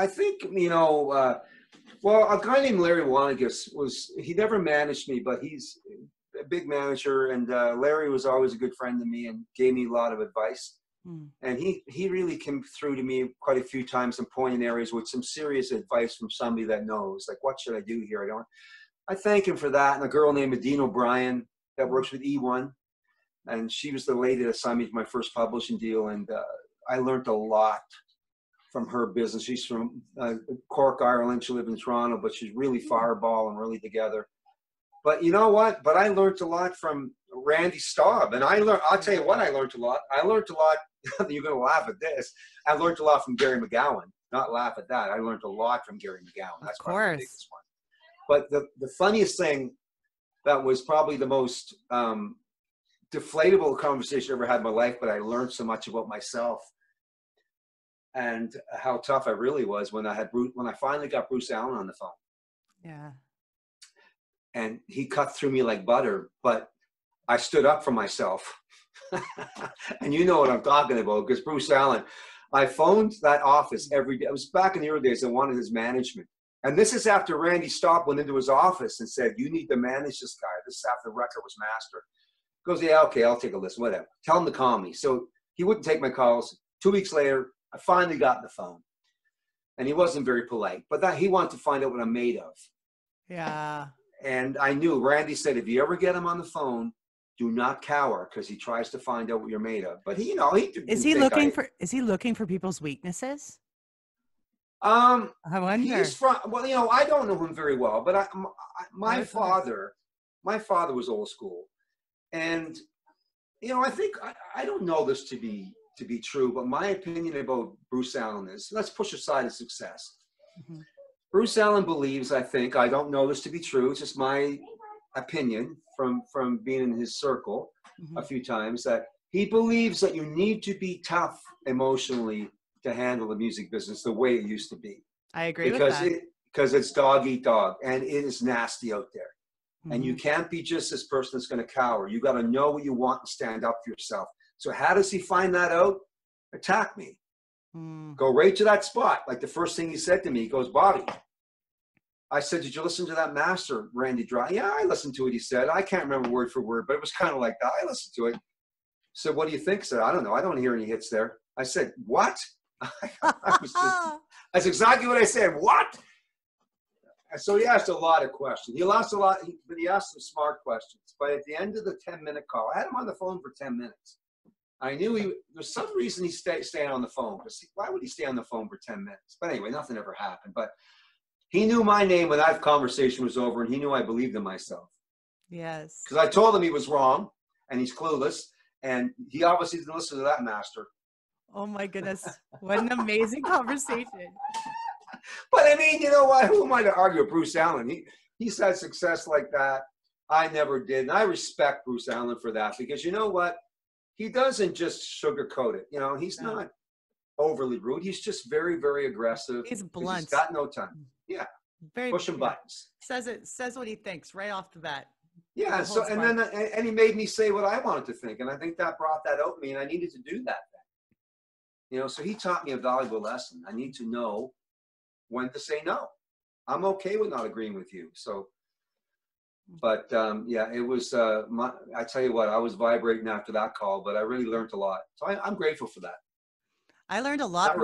think, well, a guy named Larry Wanagus he never managed me, but he's a big manager, and Larry was always a good friend to me and gave me a lot of advice. And he really came through to me quite a few times and pointing areas with some serious advice from somebody that knows, like, what should I do here? I thank him for that. And a girl named Adine O'Brien that works with E1, and she was the lady that signed me to my first publishing deal. And I learned a lot from her business. She's from Cork, Ireland. She lives in Toronto, but she's really fireball and really together. But you know what? But I learned a lot from Randy Staub. And I'll tell you what, I learned a lot. You're going to laugh at this. I learned a lot from Gary McGowan. Not laugh at that. I learned a lot from Gary McGowan. That's probably the biggest one. But the funniest thing that was probably the most deflatable conversation I ever had in my life, but I learned so much about myself and how tough I really was when I finally got Bruce Allen on the phone. Yeah. And he cut through me like butter, but I stood up for myself. And you know what I'm talking about, because Bruce Allen, I phoned that office every day. It was back in the early days. I wanted his management. And this is after Randy Staub went into his office and said, you need to manage this guy. This is after the record was mastered. He goes, yeah, okay, I'll take a listen, whatever. Tell him to call me. So he wouldn't take my calls. 2 weeks later, I finally got the phone. And he wasn't very polite, but that he wanted to find out what I'm made of. Yeah. And I knew, Randy said, if you ever get him on the phone, do not cower, because he tries to find out what you're made of. But he, you know, is he looking for people's weaknesses? I wonder. He's from, well, you know, I don't know him very well, but my father was old school. And, you know, I think, I don't know this to be true, but my opinion about Bruce Allen is, let's push aside his success. Mm-hmm. Bruce Allen believes, I think, I don't know this to be true, it's just my opinion from being in his circle a few times, that he believes that you need to be tough emotionally to handle the music business the way it used to be. I agree with that. Because it's dog eat dog, and it is nasty out there. And you can't be just this person that's going to cower. You got to know what you want and stand up for yourself. So how does he find that out? Attack me. Go right to that spot. Like the first thing he said to me, he goes, Bobby. I said, did you listen to that master, Randy Dry? Yeah, I listened to it, he said. I can't remember word for word, but it was kind of like that. I listened to it. I said, what do you think? I said, I don't know. I don't hear any hits there. I said, what? That's exactly what I said. What? And so he asked a lot of questions. He asked a lot, but he asked some smart questions. But at the end of the 10-minute call, I had him on the phone for 10 minutes. I knew there's some reason he's staying on the phone. Why would he stay on the phone for 10 minutes? But anyway, nothing ever happened. But he knew my name when that conversation was over, and he knew I believed in myself. Yes. Because I told him he was wrong, and he's clueless, and he obviously didn't listen to that master. Oh my goodness. What an amazing conversation. But I mean, you know what? Who am I to argue with Bruce Allen? He's had success like that. I never did. And I respect Bruce Allen for that, because you know what? He doesn't just sugarcoat it. You know, he's not overly rude. He's just very, very aggressive. He's blunt. He's got no time. Yeah. Very pushing buttons. Says what he thinks right off the bat. Yeah. So, and then, and he made me say what I wanted to think. And I think that brought that out in me, and I needed to do that thing. You know, so he taught me a valuable lesson. I need to know when to say no. I'm okay with not agreeing with you. So, but yeah, it was, I tell you what, I was vibrating after that call, but I really learned a lot. So I'm grateful for that. I learned a lot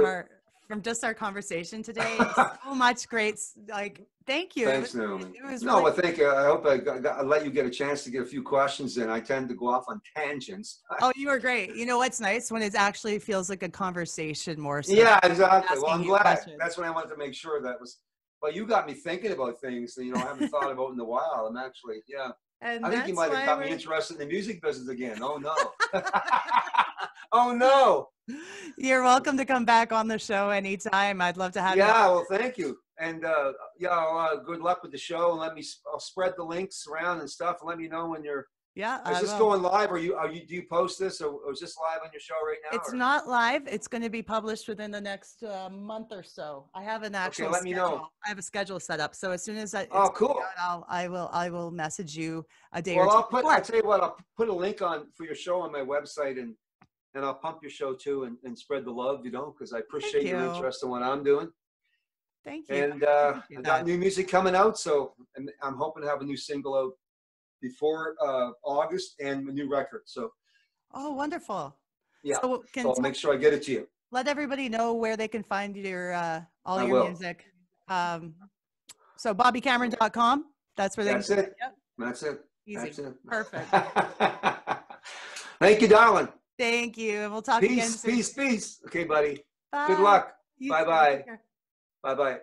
from just our conversation today. So much great, like, thank you. Thanks, Naomi. Really well, thank you. I hope I let you get a chance to get a few questions in. I tend to go off on tangents. Oh, you were great. You know what's nice? When it actually feels like a conversation more. So yeah, exactly. Well, I'm glad. That's what I wanted to make sure that was. Well, you got me thinking about things that, you know, I haven't thought about in a while. I'm actually, yeah. And I think you might have got me interested in the music business again. Oh, no. Oh, no. You're welcome to come back on the show anytime. I'd love to have you. Yeah, well, thank you. And yeah, good luck with the show. And I'll spread the links around and stuff. And let me know when you're. Yeah. Is this going live? Do you post this, or is this live on your show right now? It's not live. It's going to be published within the next month or so. I have an actual. Okay, let me know. I have a schedule set up. So as soon as cool. Out, I will message you a day or two. Well, I'll tell you what. I'll put a link on for your show on my website, and I'll pump your show too, and spread the love. You know, because I appreciate your interest in what I'm doing. Thank you. And I got new music coming out, so I'm hoping to have a new single out before August, and a new record. So. Oh, wonderful. Yeah. So I'll make sure I get it to you. Let everybody know where they can find your all your music. So BobbyCameron.com. That's where they. That's it. Yep. That's it. Easy. That's it. Perfect. Thank you, darling. Thank you. And we'll talk again soon. Peace. Okay, buddy. Bye. Good luck. You Bye-bye. Bye-bye.